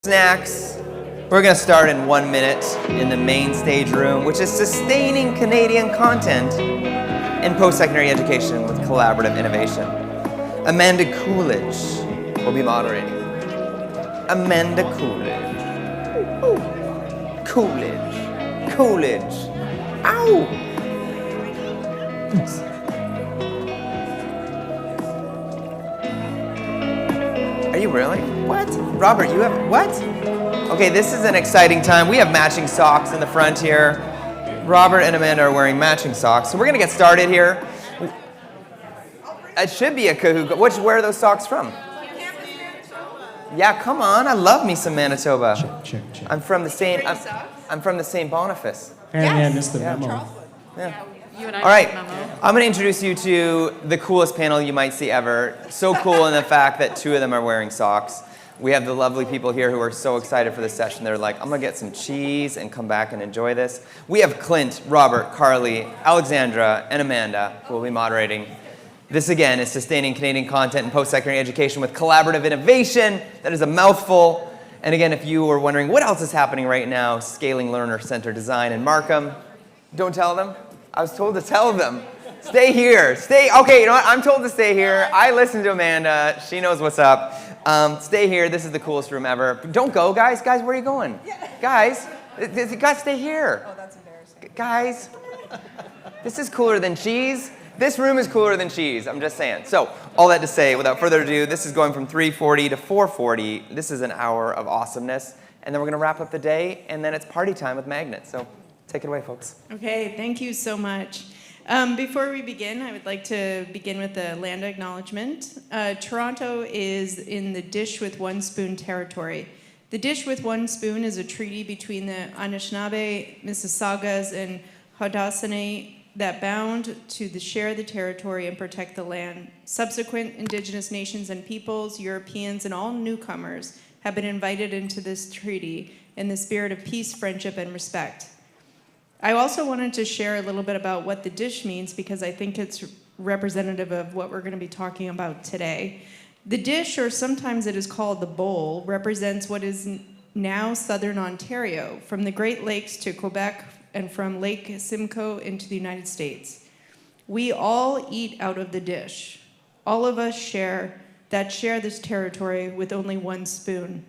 Snacks. We're going to start in 1 minute in the main stage room, which is sustaining Canadian content in post-secondary education with collaborative innovation. Amanda Coolidge will be moderating. Amanda Coolidge. Coolidge. Coolidge. Ow! Are you really? What? Robert, you have, what? Okay, this is an exciting time. We have matching socks in the front here. Robert and Amanda are wearing matching socks. So we're gonna get started here. It should be a Kahoot. Where are those socks from? Yeah, come on. I love me some Manitoba. Check. I'm from the same, I'm from the same Boniface. Apparently I missed the memo. Yeah. You and I All right, memo. I'm going to introduce you to the coolest panel you might see ever. So cool in the fact that two of them are wearing socks. We have the lovely people here who are so excited for this session. They're like, I'm going to get some cheese and come back and enjoy this. We have Clint, Robert, Carley, Alexandra, and Amanda who will be moderating. This, again, is sustaining Canadian content in post-secondary education with collaborative innovation. That is a mouthful. And again, if you were wondering what else is happening right now, scaling learner-centered design in Markham, don't tell them. I was told to tell them. Stay here. Okay, you know what? I'm told to stay here. I listened to Amanda. She knows what's up. Stay here. This is the coolest room ever. Don't go, guys. Guys, where are you going? Guys, you got to stay here. Oh, that's embarrassing. Guys, this is cooler than cheese. This room is cooler than cheese. I'm just saying. So, all that to say, without further ado, this is going from 3:40 to 4:40. This is an hour of awesomeness. And then we're going to wrap up the day, and then it's party time with Magnet. So, take it away, folks. Okay, thank you so much. Before we begin, I would like to begin with the land acknowledgement. Toronto is in the Dish with One Spoon territory. The Dish with One Spoon is a treaty between the Anishinaabe, Mississaugas, and Haudenosaunee that bound to share the territory and protect the land. Subsequent Indigenous nations and peoples, Europeans, and all newcomers have been invited into this treaty in the spirit of peace, friendship, and respect. I also wanted to share a little bit about what the dish means because I think it's representative of what we're going to be talking about today. The dish, or sometimes it is called the bowl, represents what is now southern Ontario, from the Great Lakes to Quebec and from Lake Simcoe into the United States. We all eat out of the dish. All of us share this territory with only one spoon.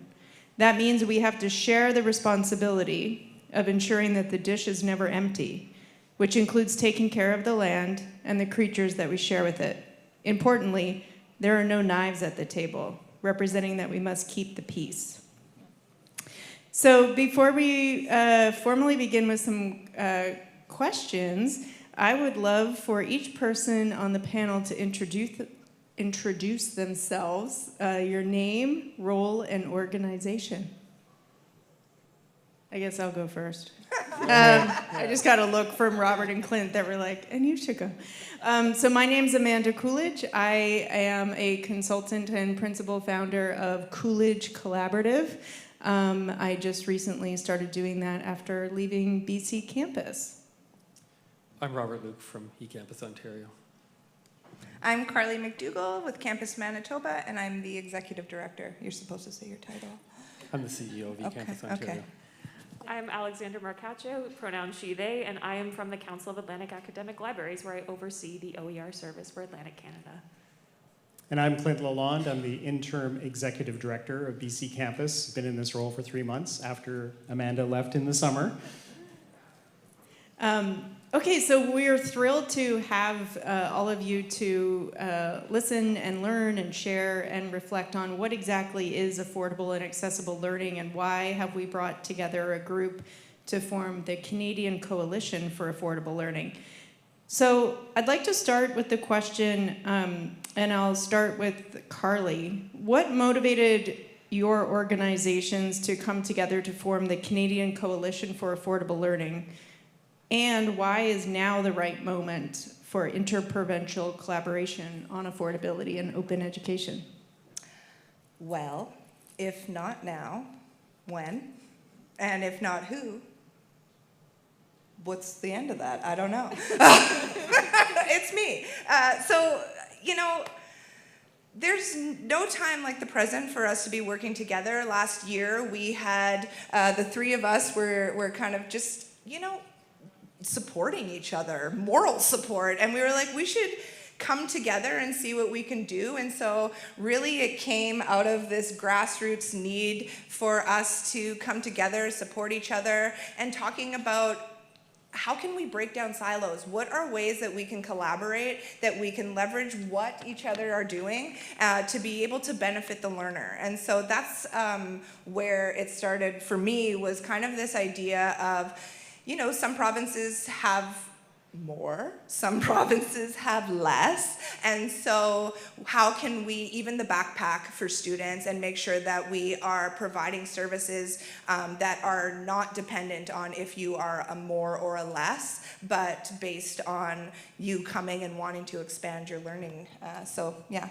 That means we have to share the responsibility of ensuring that the dish is never empty, which includes taking care of the land and the creatures that we share with it. Importantly, there are no knives at the table, representing that we must keep the peace. So before we formally begin with some questions, I would love for each person on the panel to introduce themselves, your name, role, and organization. I guess I'll go first. I just got a look from Robert and Clint that were like, and you should go. So my name's Amanda Coolidge. I am a consultant and principal founder of Coolidge Collaborative. I just recently started doing that after leaving BCCampus. I'm Robert Luke from eCampus Ontario. I'm Carley McDougall with Campus Manitoba, and I'm the executive director. You're supposed to say your title. I'm the CEO of eCampus Ontario. Okay. I'm Alexandra Marcaccio, pronoun she, they, and I am from the Council of Atlantic Academic Libraries, where I oversee the OER service for Atlantic Canada. And I'm Clint Lalonde. I'm the interim executive director of BCCampus. Been in this role for 3 months after Amanda left in the summer. Okay, so we're thrilled to have all of you to listen and learn and share and reflect on what exactly is affordable and accessible learning and why have we brought together a group to form the Canadian Coalition for Affordable Learning. So I'd like to start with the question, and I'll start with Carley. What motivated your organizations to come together to form the Canadian Coalition for Affordable Learning? And why is now the right moment for interprovincial collaboration on affordability and open education? Well, if not now, when? And if not who? What's the end of that? I don't know. It's me. So, there's no time like the present for us to be working together. Last year, we had the three of us were kind of just, supporting each other, moral support. And we were like, we should come together and see what we can do. And so really it came out of this grassroots need for us to come together, support each other, and talking about how can we break down silos? What are ways that we can collaborate, that we can leverage what each other are doing to be able to benefit the learner? And so that's where it started for me, was kind of this idea of, some provinces have more, some provinces have less, and so how can we, even the backpack for students, and make sure that we are providing services that are not dependent on if you are a more or a less, but based on you coming and wanting to expand your learning. Yeah.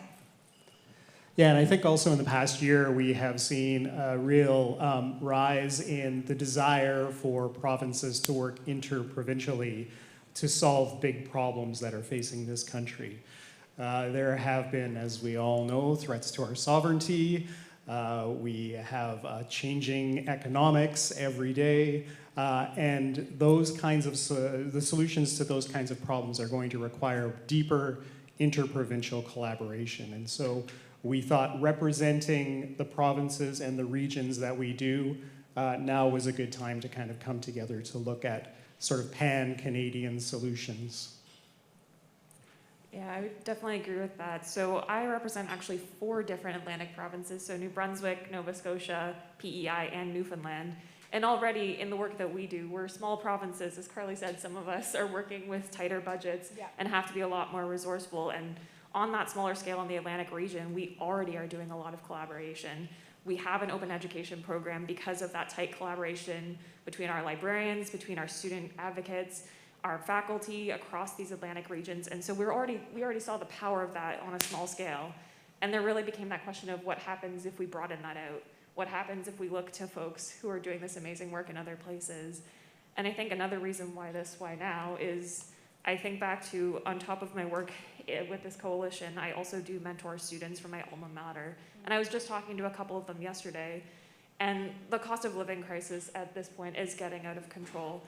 Yeah, and I think also in the past year we have seen a real rise in the desire for provinces to work interprovincially to solve big problems that are facing this country. There have been, as we all know, threats to our sovereignty. We have changing economics every day, and those kinds of the solutions to those kinds of problems are going to require deeper interprovincial collaboration. And so we thought representing the provinces and the regions that we do now was a good time to kind of come together to look at sort of pan-Canadian solutions. Yeah, I would definitely agree with that. So I represent actually 4 different Atlantic provinces, so New Brunswick, Nova Scotia, PEI, and Newfoundland. And already in the work that we do, we're small provinces. As Carley said, some of us are working with tighter budgets and have to be a lot more resourceful. And on that smaller scale in the Atlantic region, we already are doing a lot of collaboration. We have an open education program because of that tight collaboration between our librarians, between our student advocates, our faculty across these Atlantic regions. And so we already saw the power of that on a small scale. And there really became that question of what happens if we broaden that out? What happens if we look to folks who are doing this amazing work in other places? And I think another reason why now is I think back to, on top of my work with this coalition, I also do mentor students from my alma mater. And I was just talking to a couple of them yesterday, and the cost of living crisis at this point is getting out of control.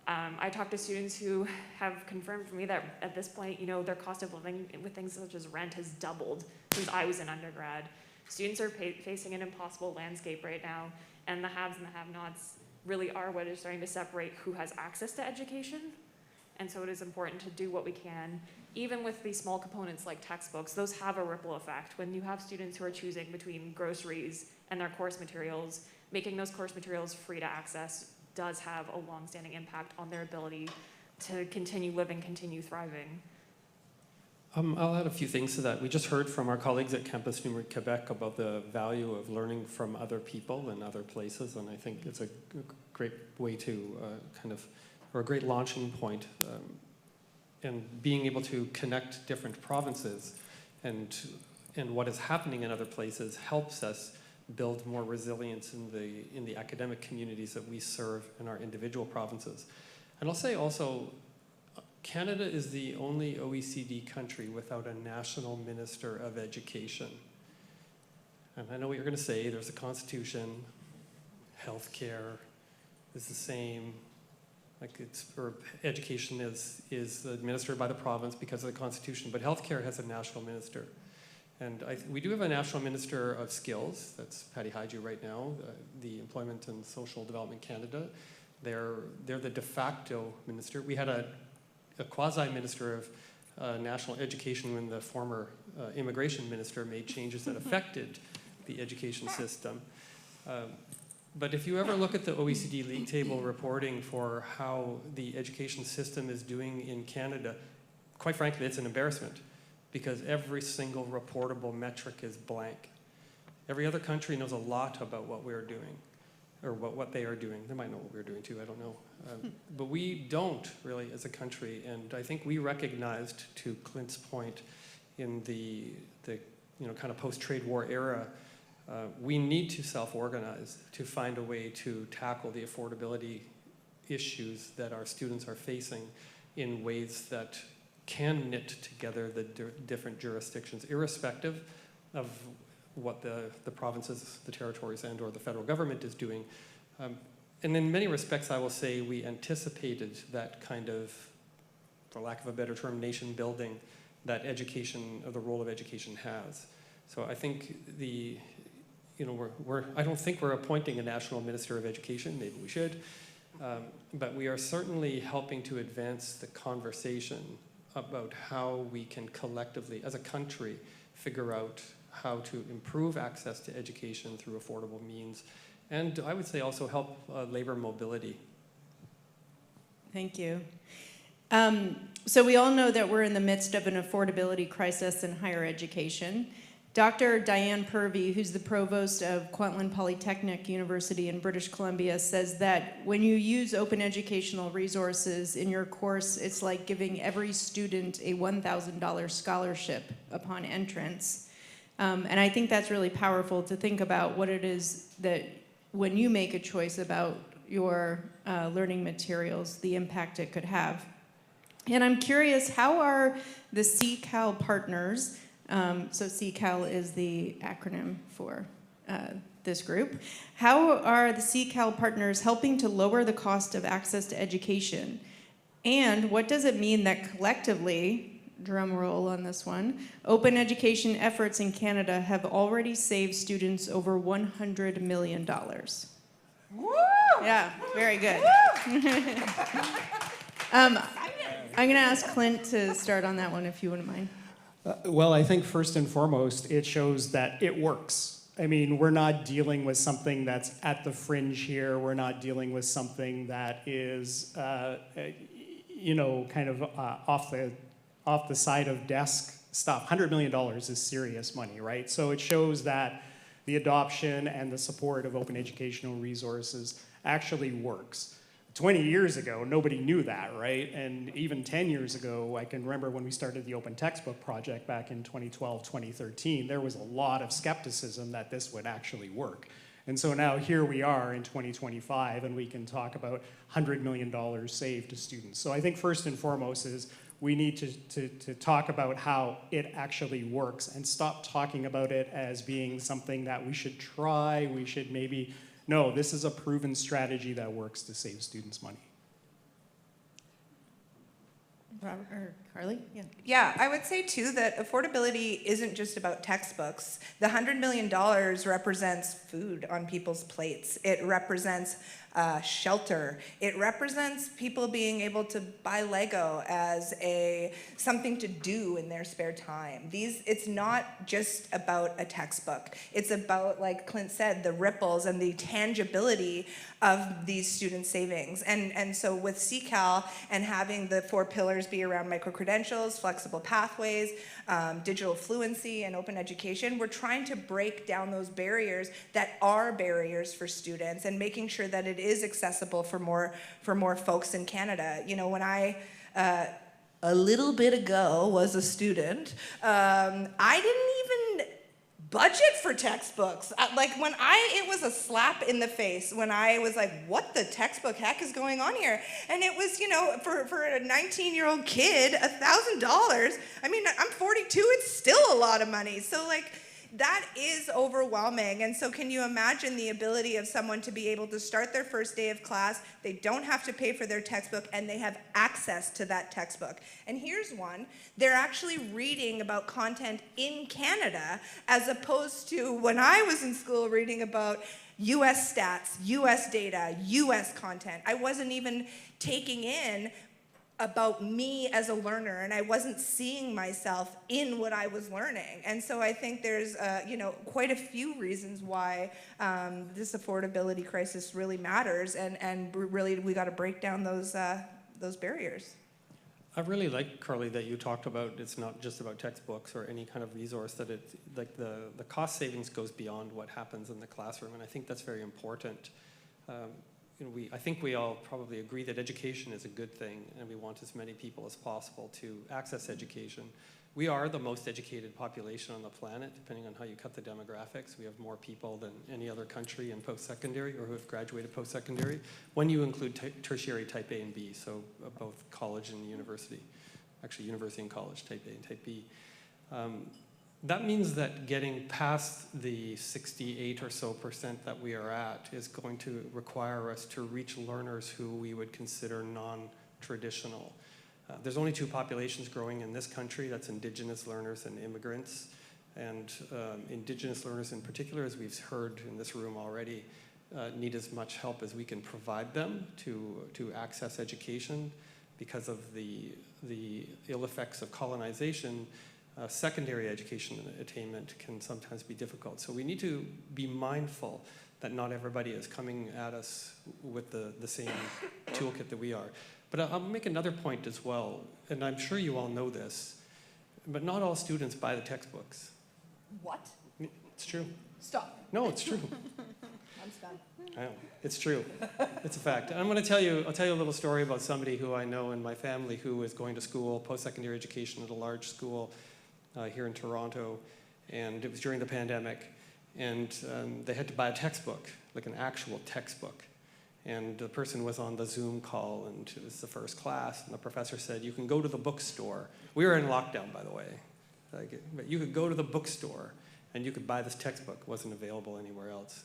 I talked to students who have confirmed for me that at this point, their cost of living with things such as rent has doubled since I was in undergrad. Students are facing an impossible landscape right now, and the haves and the have-nots really are what is starting to separate who has access to education. And so it is important to do what we can. Even with these small components like textbooks, those have a ripple effect. When you have students who are choosing between groceries and their course materials, making those course materials free to access does have a long-standing impact on their ability to continue living, continue thriving. I'll add a few things to that. We just heard from our colleagues at Campus Numérique Quebec about the value of learning from other people and other places, and I think it's a great way to or a great launching point, and being able to connect different provinces and what is happening in other places helps us build more resilience in the academic communities that we serve in our individual provinces. And I'll say also, Canada is the only OECD country without a national minister of education. And I know what you're going to say, there's a constitution, healthcare is the same, or education is administered by the province because of the constitution, but healthcare has a national minister. And we do have a national minister of skills, that's Patty Haiju right now, the Employment and Social Development Canada. They're the de facto minister. We had a quasi-minister of national education when the former immigration minister made changes that affected the education system. But if you ever look at the OECD league table reporting for how the education system is doing in Canada, quite frankly, it's an embarrassment because every single reportable metric is blank. Every other country knows a lot about what we're doing, or what they are doing. They might know what we're doing too, I don't know. But we don't really as a country, and I think we recognized, to Clint's point, in the kind of post-trade war era, we need to self-organize to find a way to tackle the affordability issues that our students are facing in ways that can knit together the different jurisdictions, irrespective of what the provinces, the territories, and or the federal government is doing. And in many respects, I will say we anticipated that kind of, for lack of a better term, nation building that education, or the role of education has. So I think I don't think we're appointing a national minister of education, maybe we should, but we are certainly helping to advance the conversation about how we can collectively, as a country, figure out how to improve access to education through affordable means, and I would say also help labor mobility. Thank you. So we all know that we're in the midst of an affordability crisis in higher education. Dr. Diane Purvey, who's the provost of Kwantlen Polytechnic University in British Columbia, says that when you use open educational resources in your course, it's like giving every student a $1,000 scholarship upon entrance. And I think that's really powerful to think about what it is that when you make a choice about your learning materials, the impact it could have. And I'm curious, how are the CCAL partners, so CCAL is the acronym for this group, how are the CCAL partners helping to lower the cost of access to education? And what does it mean that collectively, drum roll on this one, open education efforts in Canada have already saved students over $100 million? Woo! Yeah, very good. I'm going to ask Clint to start on that one, if you wouldn't mind. Well, I think first and foremost, it shows that it works. I mean, we're not dealing with something that's at the fringe here. We're not dealing with something that is, kind of off the side of desk stuff. $100 million is serious money, right? So it shows that the adoption and the support of open educational resources actually works. 20 years ago, nobody knew that, right? And even 10 years ago, I can remember when we started the Open Textbook Project back in 2012, 2013, there was a lot of skepticism that this would actually work. And so now here we are in 2025, and we can talk about $100 million saved to students. So I think first and foremost is we need to talk about how it actually works and stop talking about it as being something that we should try, we should maybe. No, this is a proven strategy that works to save students money. Robert or Carley? Yeah. Yeah, I would say too that affordability isn't just about textbooks. The $100 million represents food on people's plates. It represents shelter. It represents people being able to buy Lego as something to do in their spare time. It's not just about a textbook. It's about, like Clint said, the ripples and the tangibility of these student savings. And so with CCAL and having the 4 pillars be around micro-credentials, flexible pathways, digital fluency, and open education, we're trying to break down those barriers that are barriers for students and making sure that it is accessible for more folks in Canada. You know, when I a little bit ago was a student, I didn't even budget for textbooks. It was a slap in the face when I was like, what the textbook heck is going on here? And it was, for a 19-year-old kid, $1,000. I mean, I'm 42, it's still a lot of money. So that is overwhelming. And so can you imagine the ability of someone to be able to start their first day of class, they don't have to pay for their textbook, and they have access to that textbook. And here's one, they're actually reading about content in Canada as opposed to when I was in school reading about US stats, US data, US content. I wasn't even taking in about me as a learner, and I wasn't seeing myself in what I was learning. And so I think there's quite a few reasons why this affordability crisis really matters, and really we got to break down those barriers. I really like, Carley, that you talked about it's not just about textbooks or any kind of resource, that it's like the cost savings goes beyond what happens in the classroom, and I think that's very important. I think we all probably agree that education is a good thing, and we want as many people as possible to access education. We are the most educated population on the planet, depending on how you cut the demographics. We have more people than any other country in post-secondary or who have graduated post-secondary, when you include tertiary type A and B, so both college and university. Actually, university and college, type A and type B. that means that getting past the 68 or so % that we are at is going to require us to reach learners who we would consider non-traditional. There's only two populations growing in this country, that's Indigenous learners and immigrants. And Indigenous learners in particular, as we've heard in this room already, need as much help as we can provide them to access education. Because of the ill effects of colonization, secondary education attainment can sometimes be difficult. So we need to be mindful that not everybody is coming at us with the same toolkit that we are. But I'll make another point as well, and I'm sure you all know this, but not all students buy the textbooks. What? It's true. Stop. No, it's true. I'm stunned. I know. It's true. It's a fact. And I'll tell you a little story about somebody who I know in my family who is going to school, post-secondary education at a large school here in Toronto, and it was during the pandemic, and they had to buy a textbook, like an actual textbook. And the person was on the Zoom call, and it was the first class, and the professor said, you can go to the bookstore. We were in lockdown, by the way. But you could go to the bookstore, and you could buy this textbook. It wasn't available anywhere else.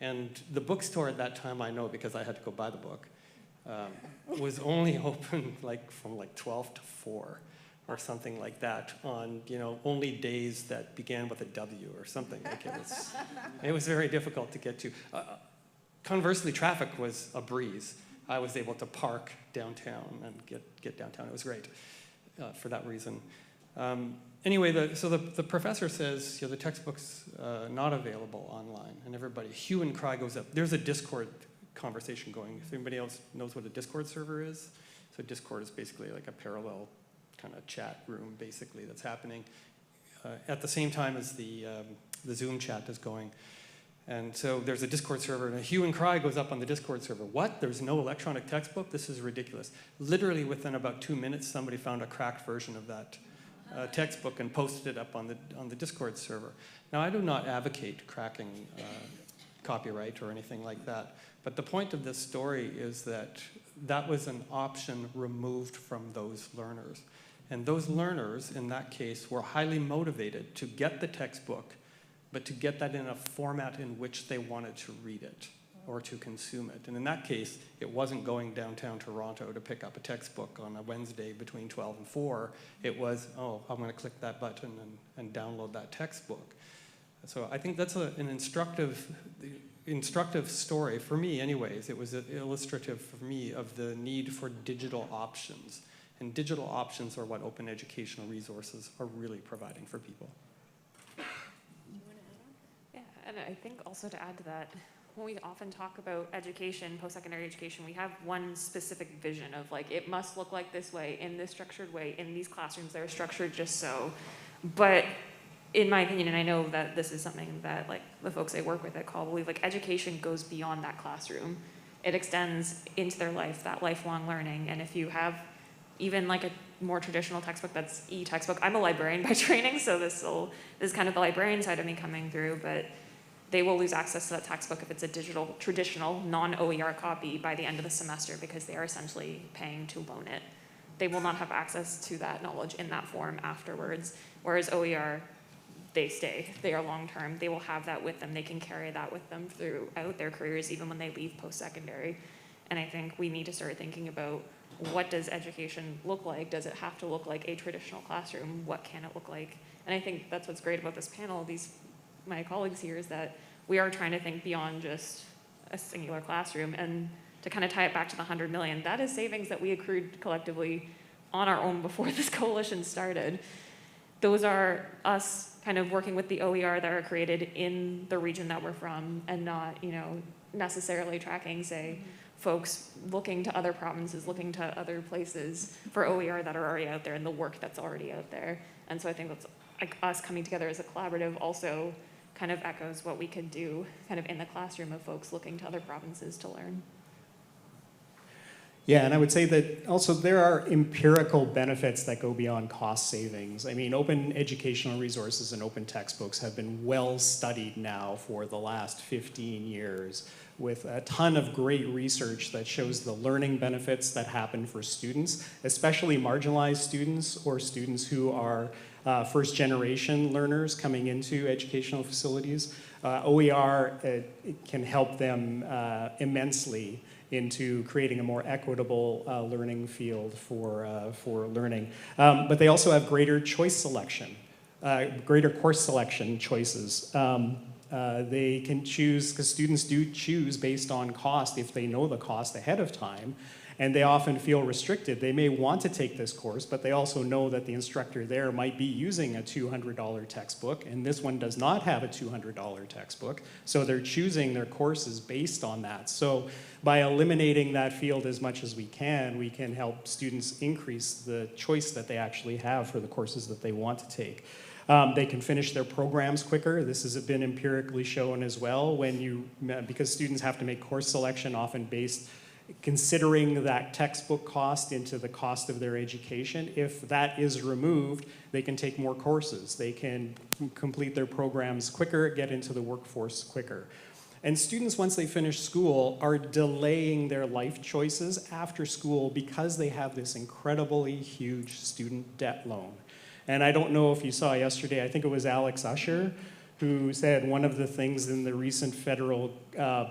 And the bookstore at that time, I know because I had to go buy the book, was only open from 12 to 4 or something like that on only days that began with a W or something. It was very difficult to get to. Conversely, traffic was a breeze. I was able to park downtown and get downtown. It was great for that reason. Anyway, so the professor says the textbook's not available online, and everybody, hue and cry goes up. There's a Discord conversation going. If anybody else knows what a Discord server is, so Discord is basically like a parallel kind of chat room, basically, that's happening at the same time as the Zoom chat is going. And so there's a Discord server, and a hue and cry goes up on the Discord server. What? There's no electronic textbook? This is ridiculous. Literally within about 2 minutes, somebody found a cracked version of that textbook and posted it up on the Discord server. Now, I do not advocate cracking copyright or anything like that, but the point of this story is that that was an option removed from those learners. And those learners, in that case, were highly motivated to get the textbook, but to get that in a format in which they wanted to read it or to consume it. And in that case, it wasn't going downtown Toronto to pick up a textbook on a Wednesday between 12 and 4. It was, oh, I'm going to click that button and download that textbook. So I think that's an instructive story, for me anyways. It was illustrative for me of the need for digital options. And digital options are what open educational resources are really providing for people. Yeah, and I think also to add to that, when we often talk about education, post-secondary education, we have one specific vision of it must look like this way, in this structured way, in these classrooms that are structured just so. But in my opinion, and I know that this is something that the folks I work with at CAL believe, education goes beyond that classroom. It extends into their life, that lifelong learning. And if you have even a more traditional textbook that's e-textbook, I'm a librarian by training, so this is kind of the librarian side of me coming through, but they will lose access to that textbook if it's a digital, traditional, non-OER copy by the end of the semester because they are essentially paying to loan it. They will not have access to that knowledge in that form afterwards, whereas OER, they stay. They are long-term. They will have that with them. They can carry that with them throughout their careers, even when they leave post-secondary. And I think we need to start thinking about, what does education look like? Does it have to look like a traditional classroom? What can it look like? And I think that's what's great about this panel, my colleagues here, is that we are trying to think beyond just a singular classroom. And to kind of tie it back to the 100 million, that is savings that we accrued collectively on our own before this coalition started. Those are us kind of working with the OER that are created in the region that we're from, and not, necessarily tracking, say, folks looking to other provinces, looking to other places for OER that are already out there and the work that's already out there. And so I think that's us coming together as a collaborative also kind of echoes what we could do kind of in the classroom of folks looking to other provinces to learn. Yeah, and I would say that also there are empirical benefits that go beyond cost savings. I mean, open educational resources and open textbooks have been well studied now for the last 15 years with a ton of great research that shows the learning benefits that happen for students, especially marginalized students or students who are first-generation learners coming into educational facilities. OER can help them immensely into creating a more equitable learning field for learning. But they also have greater choice selection, greater course selection choices. They can choose, because students do choose based on cost if they know the cost ahead of time, and they often feel restricted. They may want to take this course, but they also know that the instructor there might be using a $200 textbook, and this one does not have a $200 textbook, so they're choosing their courses based on that. So by eliminating that field as much as we can help students increase the choice that they actually have for the courses that they want to take. They can finish their programs quicker. This has been empirically shown as well because students have to make course selection often based considering that textbook cost into the cost of their education. If that is removed, they can take more courses. They can complete their programs quicker, get into the workforce quicker. And students, once they finish school, are delaying their life choices after school because they have this incredibly huge student debt loan. And I don't know if you saw yesterday, I think it was Alex Usher, who said one of the things in the recent federal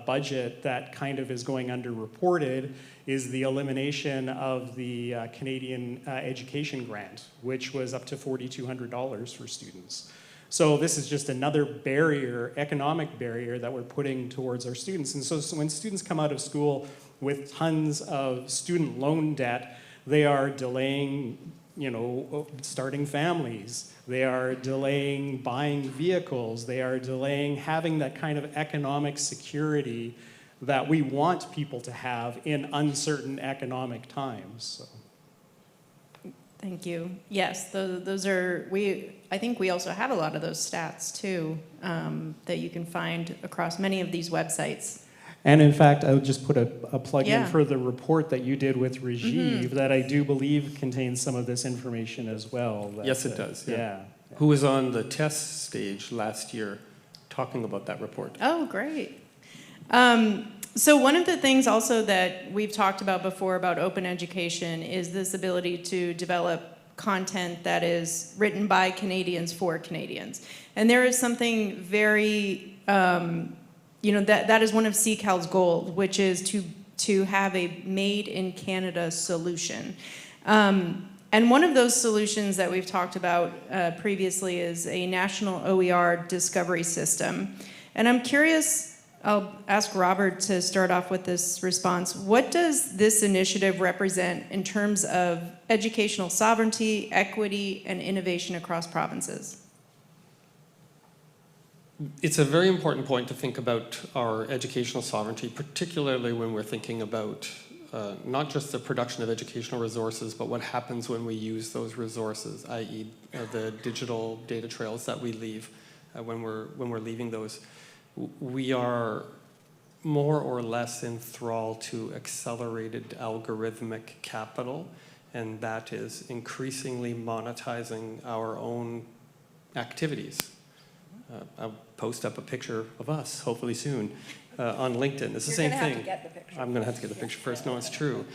budget that kind of is going underreported is the elimination of the Canadian education grant, which was up to $4,200 for students. So this is just another barrier, economic barrier, that we're putting towards our students. And so when students come out of school with tons of student loan debt, they are delaying, starting families. They are delaying buying vehicles. They are delaying having that kind of economic security that we want people to have in uncertain economic times. So. Thank you. Yes, those are, I think we also have a lot of those stats too, that you can find across many of these websites. And in fact, I would just put a plug in for the report that you did with Rajiv that I do believe contains some of this information as well. Yes, it does. Yeah. Who was on the test stage last year talking about that report? Oh, great. So one of the things also that we've talked about before about open education is this ability to develop content that is written by Canadians for Canadians. And there is something very that is one of CCAL's goals, which is to have a made in Canada solution. And one of those solutions that we've talked about previously is a national OER discovery system. And I'm curious, I'll ask Robert to start off with this response. What does this initiative represent in terms of educational sovereignty, equity, and innovation across provinces? It's a very important point to think about our educational sovereignty, particularly when we're thinking about not just the production of educational resources, but what happens when we use those resources, i.e. The digital data trails that we leave when we're leaving those. We are more or less enthralled to accelerated algorithmic capital, and that is increasingly monetizing our own activities. I'll post up a picture of us, hopefully soon, on LinkedIn. It's the same thing. Have to get the picture. I'm going to have to get the picture first. No, it's true.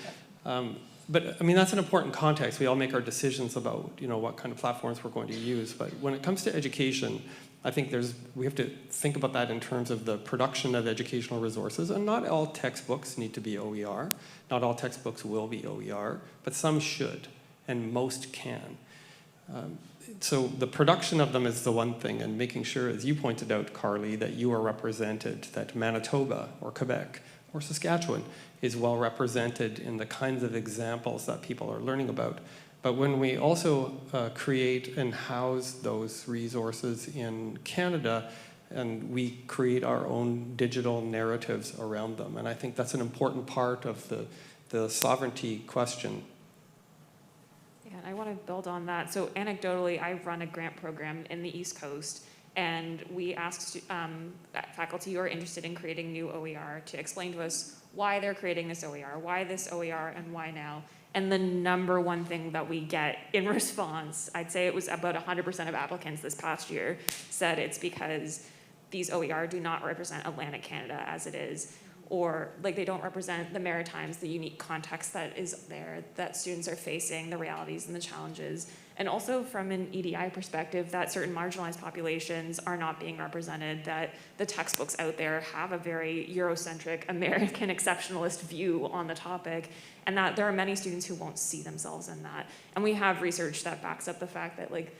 But I mean, that's an important context. We all make our decisions about what kind of platforms we're going to use. But when it comes to education, I think we have to think about that in terms of the production of educational resources. And not all textbooks need to be OER. Not all textbooks will be OER, but some should, and most can. So the production of them is the one thing, and making sure, as you pointed out, Carley, that you are represented, that Manitoba or Quebec or Saskatchewan is well represented in the kinds of examples that people are learning about. But when we also create and house those resources in Canada, and we create our own digital narratives around them, and I think that's an important part of the sovereignty question. And I want to build on that. So anecdotally, I run a grant program in the East Coast, and we asked faculty who are interested in creating new OER to explain to us why they're creating this OER, why this OER, and why now. And the number one thing that we get in response, I'd say it was about 100% of applicants this past year, said it's because these OER do not represent Atlantic Canada as it is, or like they don't represent the Maritimes, the unique context that is there, that students are facing, the realities and the challenges. And also from an EDI perspective, that certain marginalized populations are not being represented, that the textbooks out there have a very Eurocentric, American exceptionalist view on the topic, and that there are many students who won't see themselves in that. And we have research that backs up the fact that like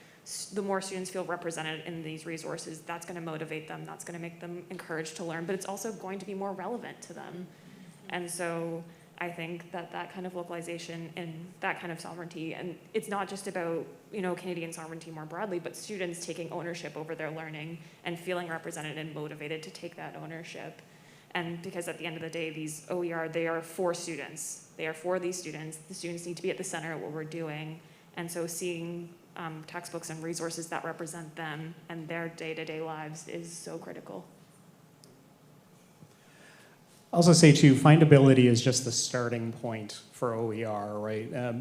the more students feel represented in these resources, that's going to motivate them, that's going to make them encouraged to learn, but it's also going to be more relevant to them. And so I think that that kind of localization and that kind of sovereignty, and it's not just about, Canadian sovereignty more broadly, but students taking ownership over their learning and feeling represented and motivated to take that ownership. And because at the end of the day, these OER, they are for students. They are for these students. The students need to be at the center of what we're doing. And so seeing textbooks and resources that represent them and their day-to-day lives is so critical. I'll also say too, findability is just the starting point for OER, right?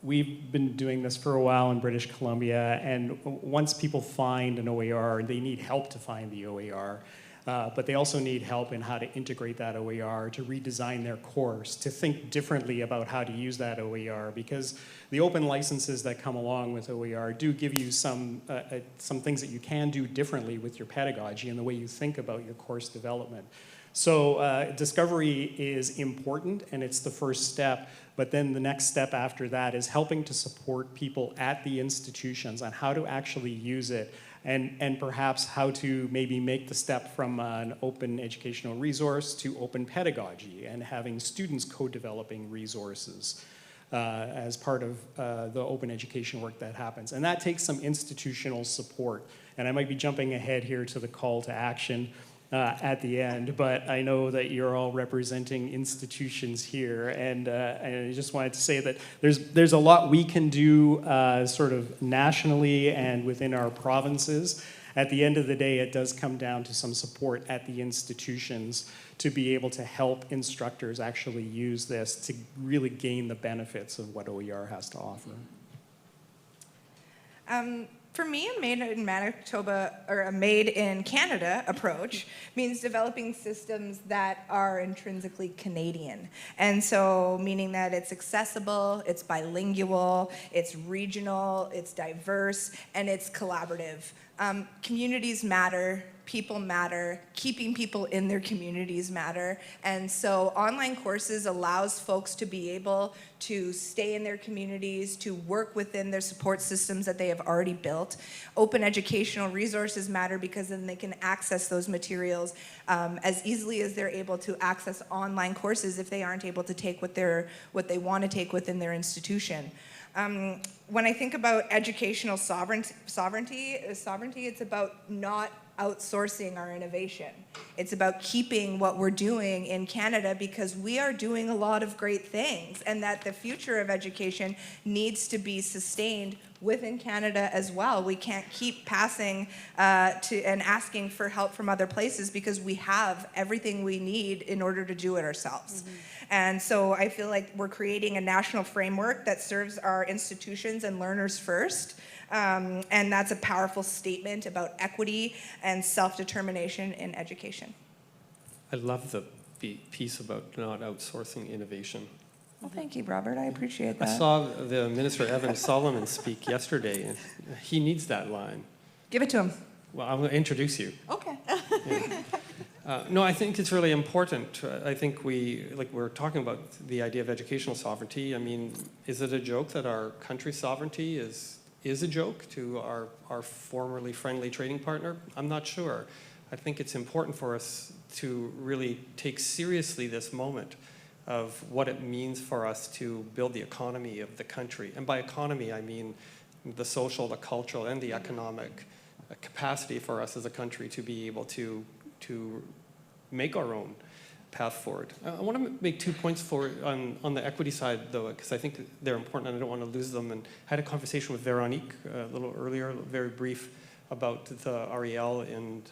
We've been doing this for a while in British Columbia, and once people find an OER, they need help to find the OER, but they also need help in how to integrate that OER, to redesign their course, to think differently about how to use that OER, because the open licenses that come along with OER do give you some things that you can do differently with your pedagogy and the way you think about your course development. So discovery is important, and it's the first step, but then the next step after that is helping to support people at the institutions on how to actually use it, and perhaps how to maybe make the step from an open educational resource to open pedagogy, and having students co-developing resources as part of the open education work that happens. And that takes some institutional support. And I might be jumping ahead here to the call to action at the end, but I know that you're all representing institutions here, and I just wanted to say that there's a lot we can do sort of nationally and within our provinces. At the end of the day, it does come down to some support at the institutions to be able to help instructors actually use this to really gain the benefits of what OER has to offer. For me, a Made in Manitoba or a Made in Canada approach means developing systems that are intrinsically Canadian. And so meaning that it's accessible, it's bilingual, it's regional, it's diverse, and it's collaborative. Communities matter, people matter, keeping people in their communities matter, and so online courses allows folks to be able to stay in their communities, to work within their support systems that they have already built. Open educational resources matter because then they can access those materials as easily as they're able to access online courses if they aren't able to take what they want to take within their institution. When I think about educational sovereignty, it's about not outsourcing our innovation. It's about keeping what we're doing in Canada because we are doing a lot of great things, and that the future of education needs to be sustained within Canada as well. We can't keep passing and asking for help from other places because we have everything we need in order to do it ourselves. Mm-hmm. And so I feel like we're creating a national framework that serves our institutions and learners first. And that's a powerful statement about equity and self-determination in education. I love the piece about not outsourcing innovation. Well, thank you, Robert. I appreciate that. I saw the Minister Evan Solomon speak yesterday, and he needs that line. Give it to him. Well, I'm going to introduce you. Okay. Yeah. No, I think it's really important. I think we're talking about the idea of educational sovereignty. I mean, is it a joke that our country's sovereignty is a joke to our formerly friendly trading partner? I'm not sure. I think it's important for us to really take seriously this moment of what it means for us to build the economy of the country. And by economy, I mean the social, the cultural, and the economic capacity for us as a country to be able to make our own path forward. I want to make 2 points on the equity side, though, because I think they're important and I don't want to lose them. And I had a conversation with Veronique a little earlier, very brief, about the REL and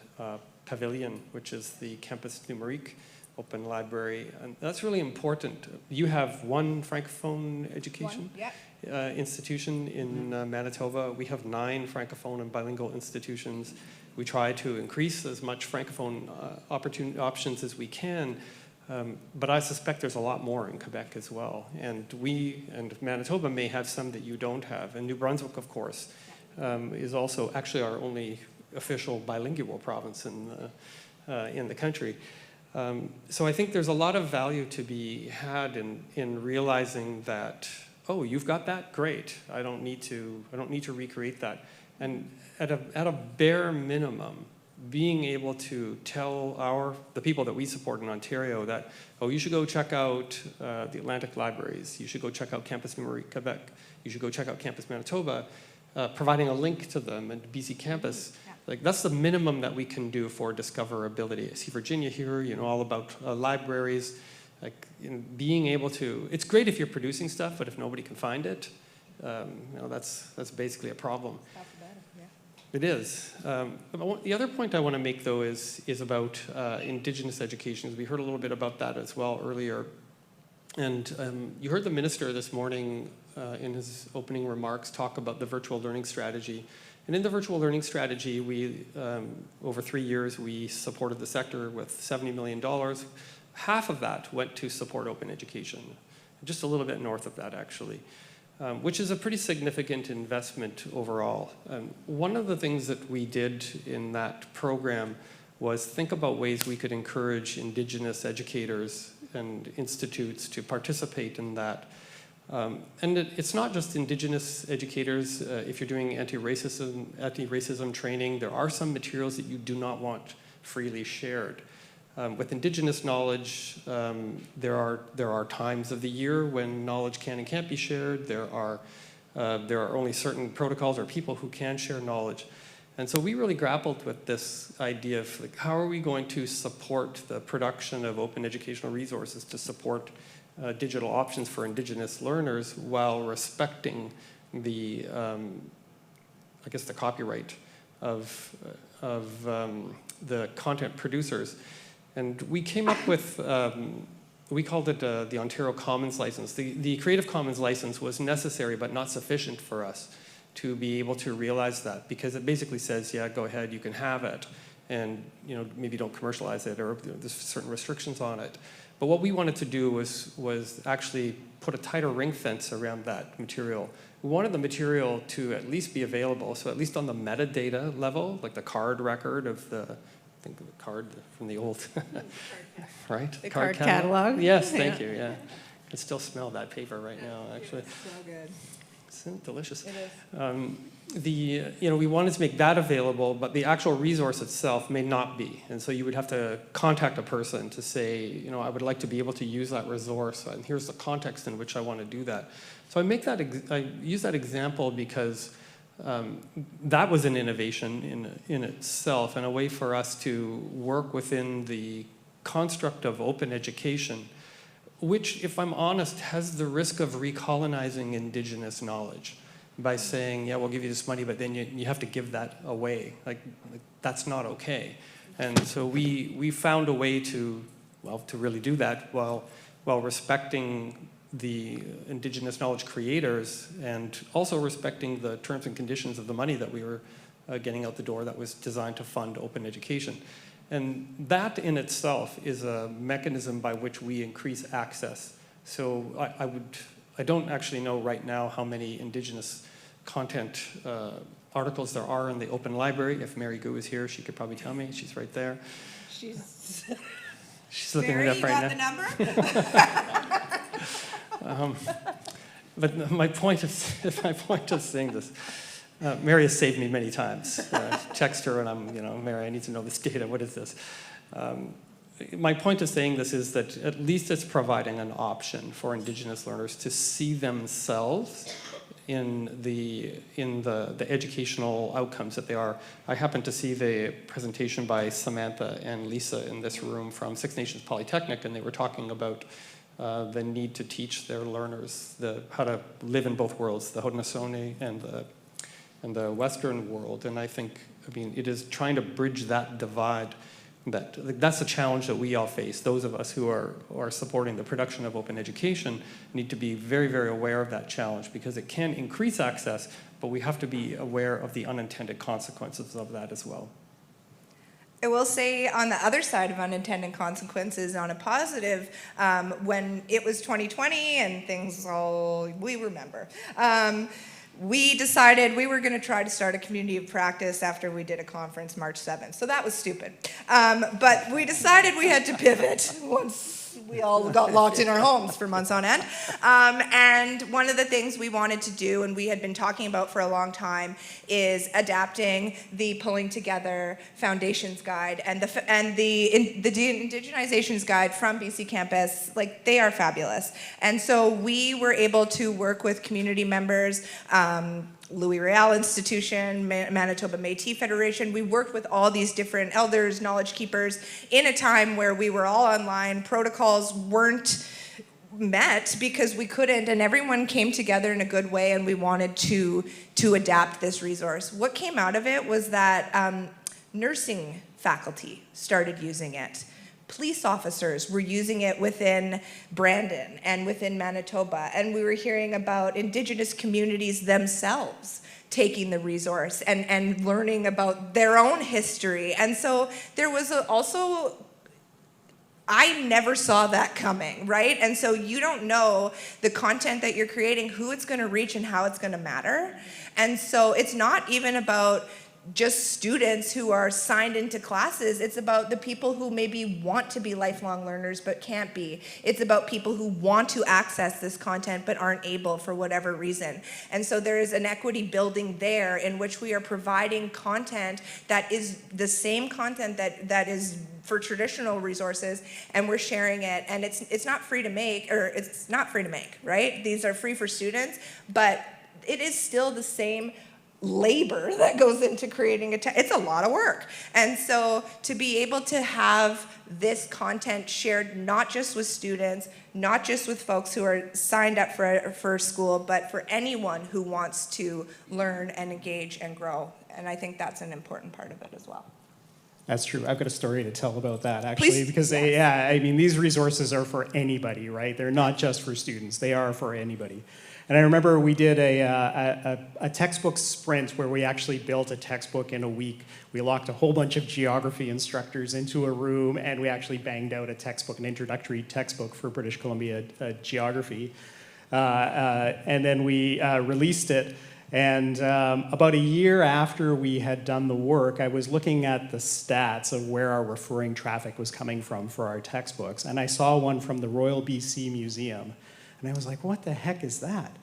Pavilion, which is the Campus Numérique open library. And that's really important. You have one Francophone education institution in Manitoba. We have 9 Francophone and bilingual institutions. We try to increase as much Francophone options as we can. But I suspect there's a lot more in Quebec as well. And we and Manitoba may have some that you don't have. And New Brunswick, of course, is also actually our only official bilingual province in the country. So I think there's a lot of value to be had in realizing that, oh, you've got that? Great. I don't need to recreate that. And at a bare minimum, being able to tell the people that we support in Ontario that, oh, you should go check out the Atlantic Libraries, you should go check out Campus Numérique Quebec, you should go check out Campus Manitoba, providing a link to them and BCCampus. Like, that's the minimum that we can do for discoverability. I see Virginia here, all about libraries, like being able to, it's great if you're producing stuff, but if nobody can find it, that's basically a problem. It is. The other point I want to make, though, is about Indigenous education. We heard a little bit about that as well earlier. And you heard the minister this morning in his opening remarks talk about the virtual learning strategy. And in the virtual learning strategy, we, over 3 years, we supported the sector with $70 million. Half of that went to support open education, just a little bit north of that, actually. Which is a pretty significant investment overall. One of the things that we did in that program was think about ways we could encourage Indigenous educators and institutes to participate in that. And it's not just Indigenous educators. If you're doing anti-racism training, there are some materials that you do not want freely shared. With Indigenous knowledge, there are times of the year when knowledge can and can't be shared. There are only certain protocols or people who can share knowledge. And so we really grappled with this idea of, like, how are we going to support the production of open educational resources to support digital options for Indigenous learners while respecting the, the copyright of the content producers. And we came up with, we called it the Ontario Commons license. The Creative Commons license was necessary but not sufficient for us to be able to realize that, because it basically says, yeah, go ahead, you can have it, and maybe don't commercialize it, or there's certain restrictions on it. But what we wanted to do was actually put a tighter ring fence around that material. We wanted the material to at least be available, so at least on the metadata level, like the card record of the, I think of the card from the old, right? The card catalog. Yes, thank you, yeah. I can still smell that paper right now, actually. It's so good. It's delicious. It is. We wanted to make that available, but the actual resource itself may not be. And so you would have to contact a person to say, I would like to be able to use that resource, and here's the context in which I want to do that. So I use that example because that was an innovation in itself, and a way for us to work within the construct of open education, which, if I'm honest, has the risk of recolonizing Indigenous knowledge by saying, yeah, we'll give you this money, but then you have to give that away. Like that's not okay. And so we found a way to really do that while respecting the Indigenous knowledge creators and also respecting the terms and conditions of the money that we were getting out the door that was designed to fund open education. And that in itself is a mechanism by which we increase access. So I don't actually know right now how many Indigenous content articles there are in the open library. If Mary Gu is here, she could probably tell me. She's right there. She's looking Mary, it up right now. you got the number? But my point of saying this, Mary has saved me many times. Text her and I'm, Mary, I need to know this data. What is this? My point of saying this is that at least it's providing an option for Indigenous learners to see themselves in the educational outcomes that they are. I happened to see the presentation by Samantha and Lisa in this room from Six Nations Polytechnic, and they were talking about the need to teach their learners how to live in both worlds, the Haudenosaunee and the Western world. And I think, it is trying to bridge that divide. That's a challenge that we all face. Those of us who are supporting the production of open education need to be very, very aware of that challenge, because it can increase access, but we have to be aware of the unintended consequences of that as well. I will say on the other side of unintended consequences, on a positive, when it was 2020 and things we remember, we decided we were going to try to start a community of practice after we did a conference March 7th. So that was stupid. But we decided we had to pivot once we all got locked in our homes for months on end. And one of the things we wanted to do, and we had been talking about for a long time, is adapting the Pulling Together Foundations Guide and the Indigenizations Guide from BCCampus. Like, they are fabulous. And so we were able to work with community members, Louis Riel Institution, Manitoba Métis Federation. We worked with all these different elders, knowledge keepers, in a time where we were all online. Protocols weren't met because we couldn't, and everyone came together in a good way, and we wanted to adapt this resource. What came out of it was that nursing faculty started using it. Police officers were using it within Brandon and within Manitoba, and we were hearing about Indigenous communities themselves taking the resource and learning about their own history. And so there was also, I never saw that coming, right? And so you don't know the content that you're creating, who it's going to reach and how it's going to matter. And so it's not even about just students who are signed into classes. It's about the people who maybe want to be lifelong learners but can't be. It's about people who want to access this content but aren't able for whatever reason. And so there is an equity building there in which we are providing content that is the same content that is for traditional resources, and we're sharing it. And it's not free to make, or it's not free to make, right? These are free for students, but it is still the same labor that goes into creating it's a lot of work. And so to be able to have this content shared not just with students, not just with folks who are signed up for school, but for anyone who wants to learn and engage and grow. And I think that's an important part of it as well. That's true. I've got a story to tell about that, actually, Please. because I mean, these resources are for anybody, right? They're not just for students. They are for anybody. And I remember we did a textbook sprint where we actually built a textbook in a week. We locked a whole bunch of geography instructors into a room, and we actually banged out a textbook, an introductory textbook for British Columbia geography. And then we released it. And about a year after we had done the work, I was looking at the stats of where our referring traffic was coming from for our textbooks. And I saw one from the Royal BC Museum. And I was like, what the heck is that?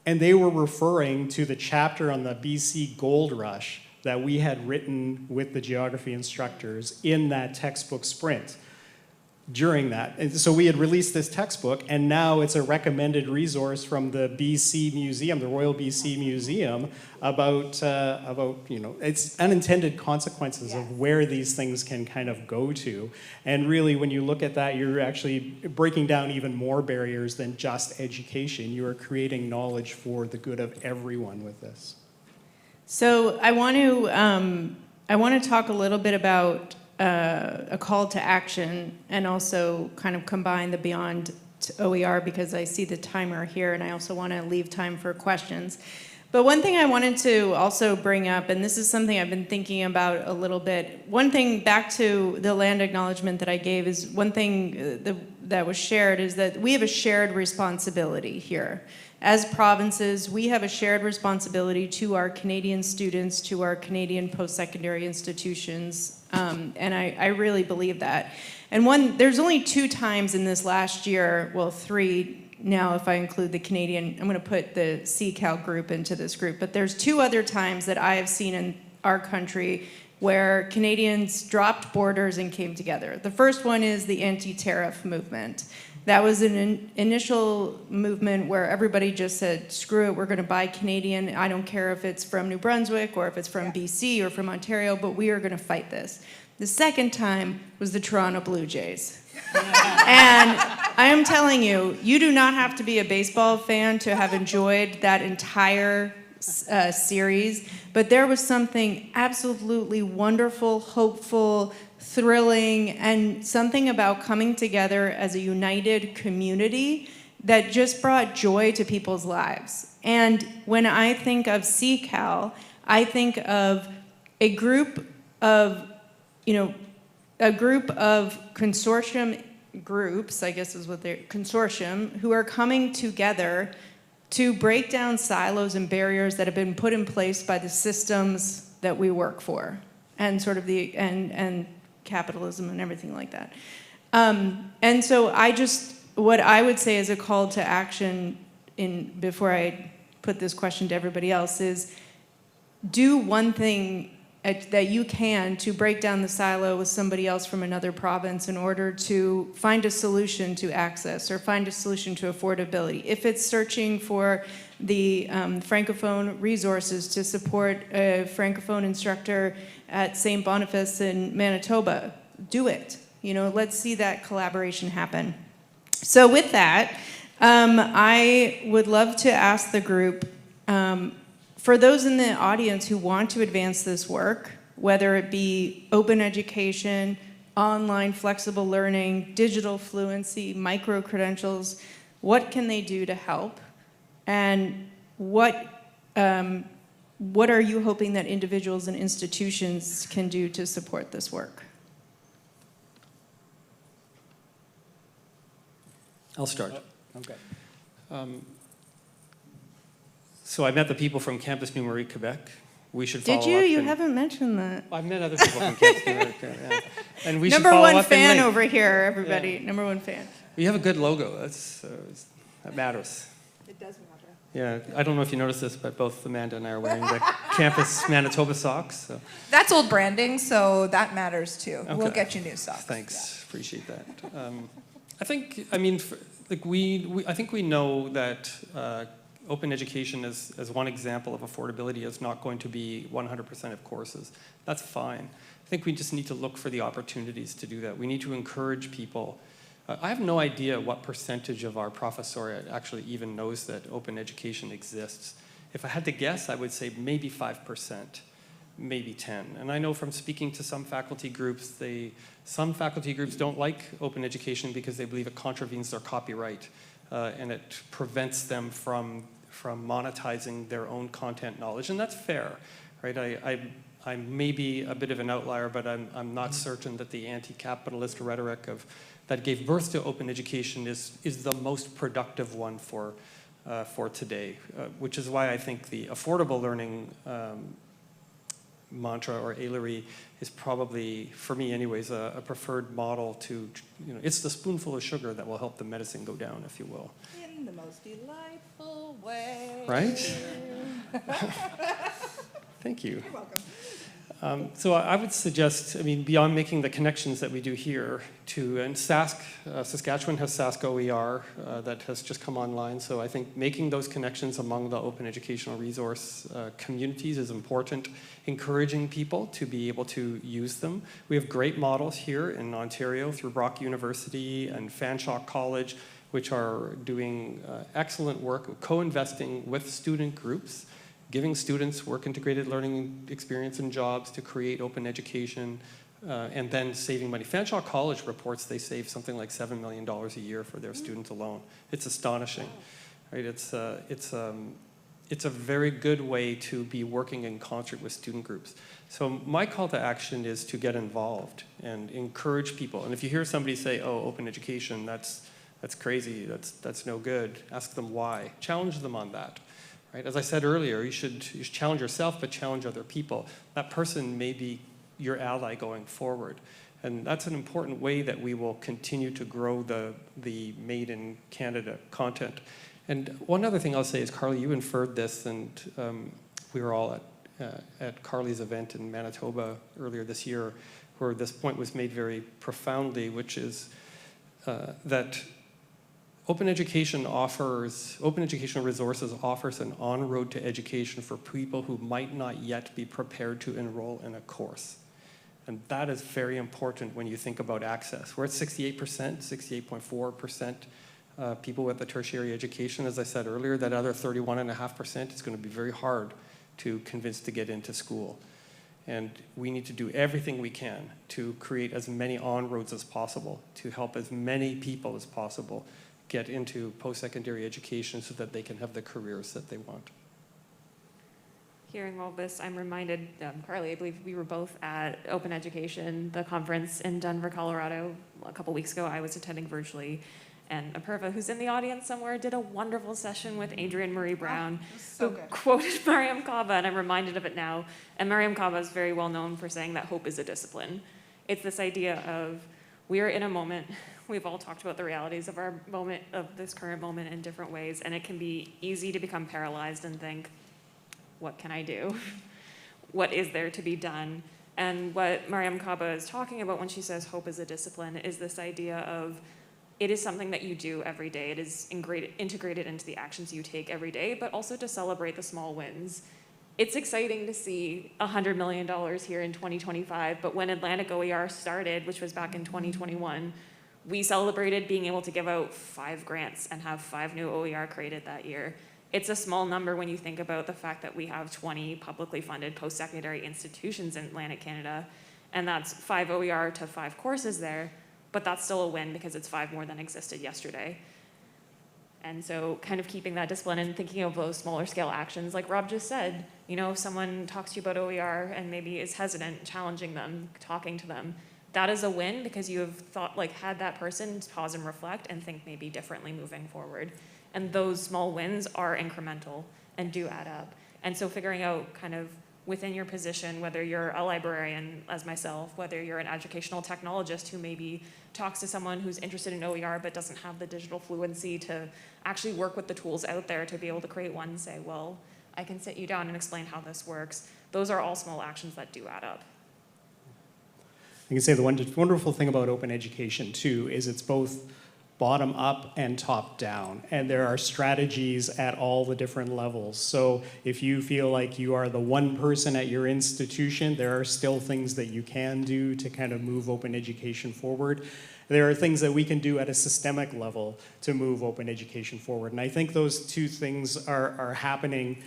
And they were referring to the chapter on the BC Gold Rush that we had written with the geography instructors in that textbook sprint during that. And so we had released this textbook, and now it's a recommended resource from the BC Museum, the Royal BC Museum, about it's unintended consequences of where these things can kind of go to. And really, when you look at that, you're actually breaking down even more barriers than just education. You are creating knowledge for the good of everyone with this. So I want to talk a little bit about a call to action, and also kind of combine the Beyond OER, because I see the timer here, and I also want to leave time for questions. But one thing I wanted to also bring up, and this is something I've been thinking about a little bit. One thing, back to the land acknowledgement that I gave, is one thing that was shared is that we have a shared responsibility here. As provinces, we have a shared responsibility to our Canadian students, to our Canadian post-secondary institutions, and I really believe that. And there's only 2 times in this last year, well, 3 now if I include the Canadian, I'm going to put the CCAL group into this group, but there's 2 other times that I have seen in our country where Canadians dropped borders and came together. The first one is the anti-tariff movement. That was an initial movement where everybody just said, screw it, we're going to buy Canadian. I don't care if it's from New Brunswick or if it's from BC or from Ontario, but we are going to fight this. The second time was the Toronto Blue Jays. And I am telling you, you do not have to be a baseball fan to have enjoyed that entire series, but there was something absolutely wonderful, hopeful, thrilling, and something about coming together as a united community that just brought joy to people's lives. And when I think of CCAL, I think of a group of a group of consortium groups, I guess is what they're, consortium, who are coming together to break down silos and barriers that have been put in place by the systems that we work for, and sort of and capitalism and everything like that. And so what I would say as a call to action before I put this question to everybody else is, do one thing that you can to break down the silo with somebody else from another province in order to find a solution to access or find a solution to affordability. If it's searching for the Francophone resources to support a Francophone instructor at St. Boniface in Manitoba, do it. Let's see that collaboration happen. So with that, I would love to ask the group, for those in the audience who want to advance this work, whether it be open education, online flexible learning, digital fluency, micro-credentials, what can they do to help? And what are you hoping that individuals and institutions can do to support this work? I'll start. Okay. So I met the people from Campus New Marie, Quebec. We should follow Did you? up. You haven't mentioned that. I've met other people from Campus New Marie, yeah. And we should Number follow one up in fan May. over here, everybody. Yeah. Number one fan. You have a good logo. That matters. It does matter. Yeah, I don't know if you noticed this, but both Amanda and I are wearing the Campus Manitoba socks. So. That's old branding, so that matters too. Okay. We'll get you new socks. Thanks, appreciate that. I think we know that open education as one example of affordability is not going to be 100% of courses. That's fine. I think we just need to look for the opportunities to do that. We need to encourage people. I have no idea what percentage of our professoriate actually even knows that open education exists. If I had to guess, I would say maybe 5%, maybe 10. And I know from speaking to some faculty groups, some faculty groups don't like open education because they believe it contravenes their copyright and it prevents them from monetizing their own content knowledge. And that's fair, right? I may be a bit of an outlier, but I'm not certain that the anti-capitalist rhetoric that gave birth to open education is the most productive one for today, which is why I think the affordable learning mantra or AILERI is probably, for me anyways, a preferred model to, it's the spoonful of sugar that will help the medicine go down, if you will. In the most delightful way. Right? Thank you. You're welcome. So I would suggest, beyond making the connections that we do here, and Saskatchewan has Sask OER that has just come online. So I think making those connections among the open educational resource communities is important. Encouraging people to be able to use them. We have great models here in Ontario through Brock University and Fanshawe College, which are doing excellent work, co-investing with student groups, giving students work-integrated learning experience and jobs to create open education, and then saving money. Fanshawe College reports they save something like $7 million a year for their students alone. It's astonishing, right? It's a very good way to be working in concert with student groups. So my call to action is to get involved and encourage people. And if you hear somebody say, "Oh, open education, that's crazy, that's no good," ask them why. Challenge them on that. Right? As I said earlier, you should challenge yourself, but challenge other people. That person may be your ally going forward. And that's an important way that we will continue to grow the Made in Canada content. And one other thing I'll say is, Carley, you inferred this, and we were all at Carley's event in Manitoba earlier this year, where this point was made very profoundly, which is that open educational resources offers an on-road to education for people who might not yet be prepared to enroll in a course. And that is very important when you think about access. We're at 68%, 68.4% people with a tertiary education. As I said earlier, that other 31.5% is going to be very hard to convince to get into school. And we need to do everything we can to create as many on-roads as possible, to help as many people as possible get into post-secondary education so that they can have the careers that they want. Hearing all this, I'm reminded, Carley, I believe we were both at Open Education, the conference in Denver, Colorado, a couple weeks ago. I was attending virtually. And Apurva, who's in the audience somewhere, did a wonderful session with Adrienne Marie Brown, who quoted Mariam Kaba, and I'm reminded of it now. And Mariam Kaba is very well known for saying that hope is a discipline. It's this idea of we are in a moment. We've all talked about the realities of our moment, of this current moment in different ways, and it can be easy to become paralyzed and think, what can I do? What is there to be done? And what Mariam Kaba is talking about when she says hope is a discipline is this idea of it is something that you do every day. It is integrated into the actions you take every day, but also to celebrate the small wins. It's exciting to see $100 million here in 2025, but when Atlantic OER started, which was back in 2021, we celebrated being able to give out 5 grants and have 5 new OER created that year. It's a small number when you think about the fact that we have 20 publicly funded post-secondary institutions in Atlantic Canada, and that's 5 OER to 5 courses there, but that's still a win because it's 5 more than existed yesterday. And so kind of keeping that discipline and thinking of those smaller scale actions, like Rob just said, you know, if someone talks to you about OER and maybe is hesitant, challenging them, talking to them, that is a win because you have thought, like, had that person pause and reflect and think maybe differently moving forward. And those small wins are incremental and do add up. And so figuring out kind of within your position, whether you're a librarian as myself, whether you're an educational technologist who maybe talks to someone who's interested in OER but doesn't have the digital fluency to actually work with the tools out there to be able to create one and say, well, I can sit you down and explain how this works. Those are all small actions that do add up. I can say the wonderful thing about open education, too, is it's both bottom up and top down. And there are strategies at all the different levels. So if you feel like you are the one person at your institution, there are still things that you can do to kind of move open education forward. There are things that we can do at a systemic level to move open education forward. And I think those two things are happening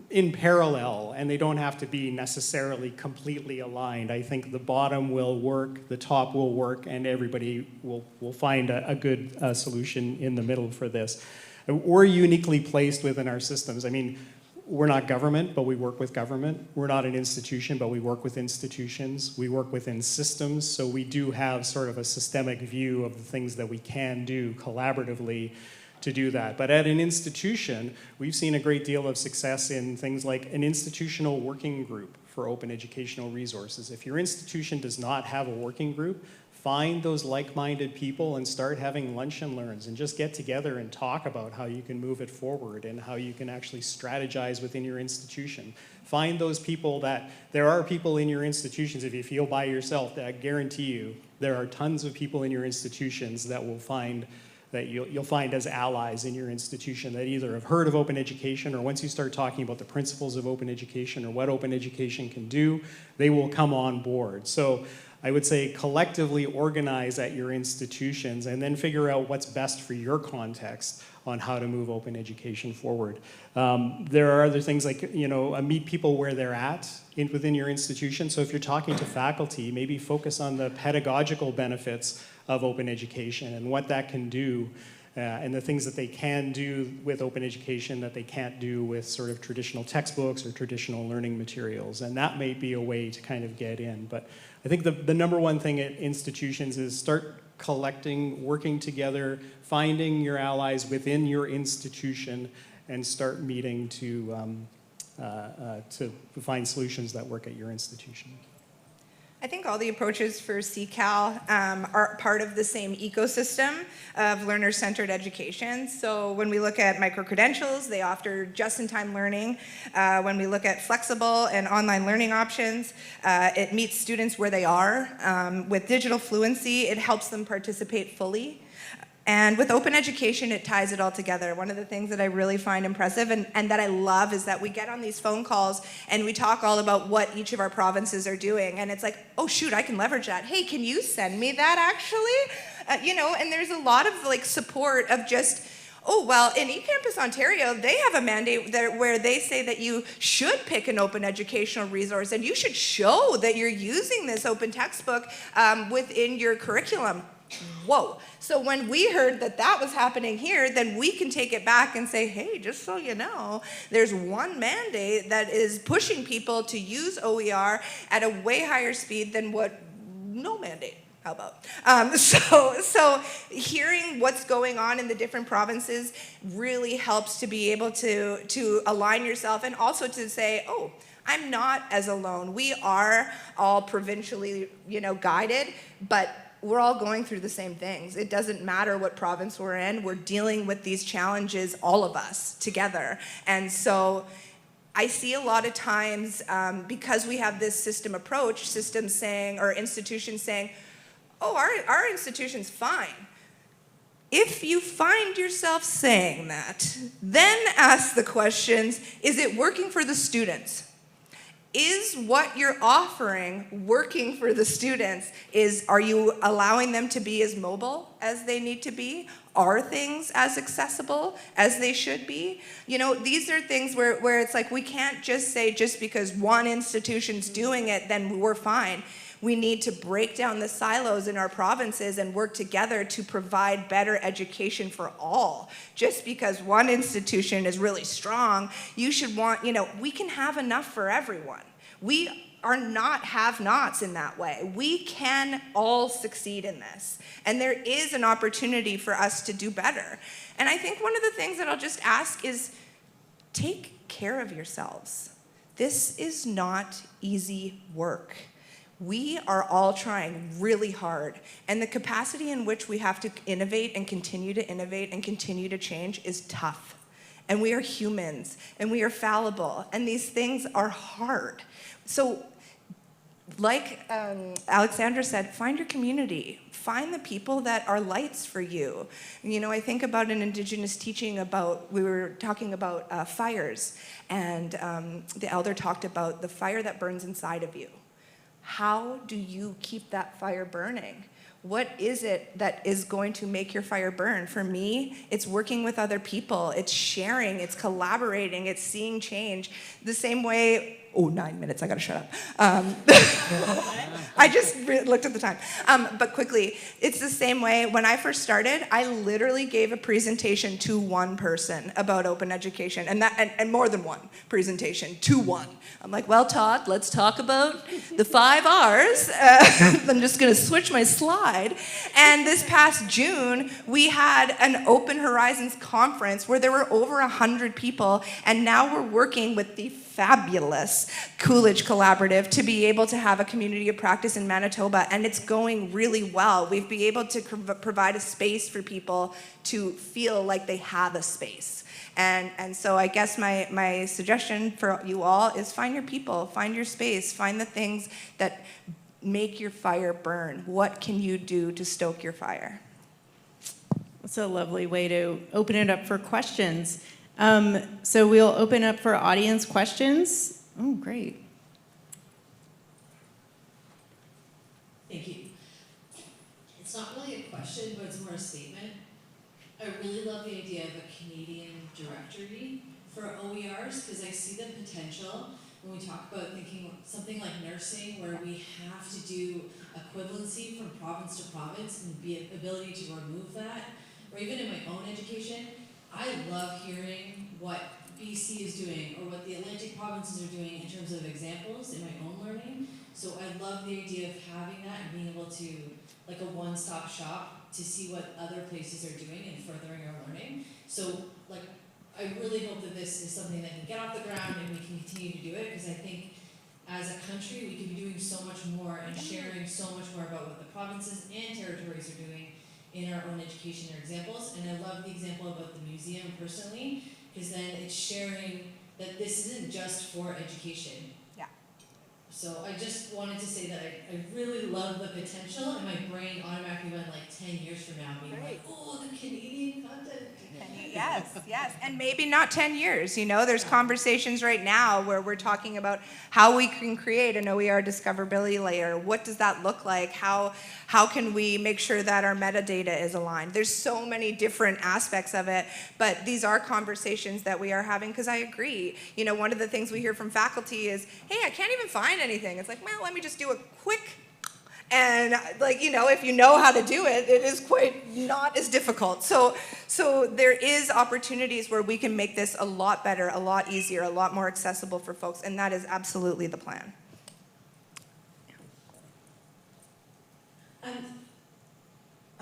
in parallel, and they don't have to be necessarily completely aligned. I think the bottom will work, the top will work, and everybody will find a good solution in the middle for this. We're uniquely placed within our systems. I mean, we're not government, but we work with government. We're not an institution, but we work with institutions. We work within systems, so we do have sort of a systemic view of the things that we can do collaboratively to do that. But at an institution, we've seen a great deal of success in things like an institutional working group for open educational resources. If your institution does not have a working group, find those like-minded people and start having lunch and learns and just get together and talk about how you can move it forward and how you can actually strategize within your institution. Find those people there are people in your institutions, if you feel by yourself, that I guarantee you, there are tons of people in your institutions that you'll find as allies in your institution that either have heard of open education, or once you start talking about the principles of open education or what open education can do, they will come on board. So I would say collectively organize at your institutions and then figure out what's best for your context on how to move open education forward. There are other things like, meet people where they're at within your institution. So if you're talking to faculty, maybe focus on the pedagogical benefits of open education and what that can do and the things that they can do with open education that they can't do with sort of traditional textbooks or traditional learning materials. And that may be a way to kind of get in. But I think the number one thing at institutions is start collecting, working together, finding your allies within your institution, and start meeting to find solutions that work at your institution. I think all the approaches for CCAL are part of the same ecosystem of learner-centered education. So when we look at micro-credentials, they offer just-in-time learning. When we look at flexible and online learning options, it meets students where they are. With digital fluency, it helps them participate fully. And with open education, it ties it all together. One of the things that I really find impressive and that I love is that we get on these phone calls and we talk all about what each of our provinces are doing. And it's like, oh shoot, I can leverage that. Hey, can you send me that actually? And there's a lot of support of just, oh, well, in eCampus Ontario, they have a mandate where they say that you should pick an open educational resource and you should show that you're using this open textbook within your curriculum. whoa. So when we heard that that was happening here, then we can take it back and say, hey, just so you know, there's one mandate that is pushing people to use OER at a way higher speed than what no mandate. How about? So hearing what's going on in the different provinces really helps to be able to align yourself, and also to say, oh, I'm not as alone. We are all provincially, guided, but we're all going through the same things. It doesn't matter what province we're in. We're dealing with these challenges, all of us, together. And so I see a lot of times, because we have this system approach, systems saying, or institutions saying, oh, our institution's fine. If you find yourself saying that, then ask the questions, is it working for the students? Is what you're offering working for the students? Are you allowing them to be as mobile as they need to be? Are things as accessible as they should be? These are things where it's like, we can't just say just because one institution's doing it, then we're fine. We need to break down the silos in our provinces and work together to provide better education for all. Just because one institution is really strong, you should want, we can have enough for everyone. We are not have-nots in that way. We can all succeed in this. And there is an opportunity for us to do better. And I think one of the things that I'll just ask is, take care of yourselves. This is not easy work. We are all trying really hard, and the capacity in which we have to innovate and continue to change is tough. And we are humans, and we are fallible, and these things are hard. So, like Alexandra said, find your community. Find the people that are lights for you. I think about an Indigenous teaching we were talking about fires, and the elder talked about the fire that burns inside of you. How do you keep that fire burning? What is it that is going to make your fire burn? For me, it's working with other people. It's sharing, it's collaborating, it's seeing change. The same way, 9 minutes, I gotta shut up. I just looked at the time. But quickly, it's the same way. When I first started, I literally gave a presentation to one person about open education, and more than one presentation, to one. I'm like, well, Todd, let's talk about the 5 R's. I'm just gonna switch my slide. And this past June, we had an Open Horizons conference where there were over 100 people, and now we're working with the fabulous Coolidge Collaborative to be able to have a community of practice in Manitoba, and it's going really well. We've been able to provide a space for people to feel like they have a space. And so I guess my suggestion for you all is find your people, find your space, find the things that make your fire burn. What can you do to stoke your fire? That's a lovely way to open it up for questions. So we'll open up for audience questions. Oh, great. Thank you. It's not really a question, but it's more a statement. I really love the idea of a Canadian directory for OERs because I see the potential when we talk about thinking something like nursing, where we have to do equivalency from province to province and the ability to remove that, or even in my own education. I love hearing what BC is doing or what the Atlantic provinces are doing in terms of examples in my own learning. So I love the idea of having that and being able to, like a one-stop shop, to see what other places are doing and furthering our learning. So I really hope that this is something that can get off the ground and we can continue to do it, because I think as a country we can be doing so much more and sharing so much more about what the provinces and territories are doing in our own education or examples. And I love the example about the museum personally, because then it's sharing that this isn't just for education. Yeah. So I just wanted to say that I really love the potential, and my brain automatically went 10 years from now being like, oh, the Canadian content. Yes, and maybe not 10 years, there's conversations right now where we're talking about how we can create an OER discoverability layer. What does that look like? How can we make sure that our metadata is aligned? There's so many different aspects of it, but these are conversations that we are having, because I agree. One of the things we hear from faculty is, hey, I can't even find anything. It's like, well, let me just do a quick And like, if you know how to do it, it is quite not as difficult. So there is opportunities where we can make this a lot better, a lot easier, a lot more accessible for folks, and that is absolutely the plan.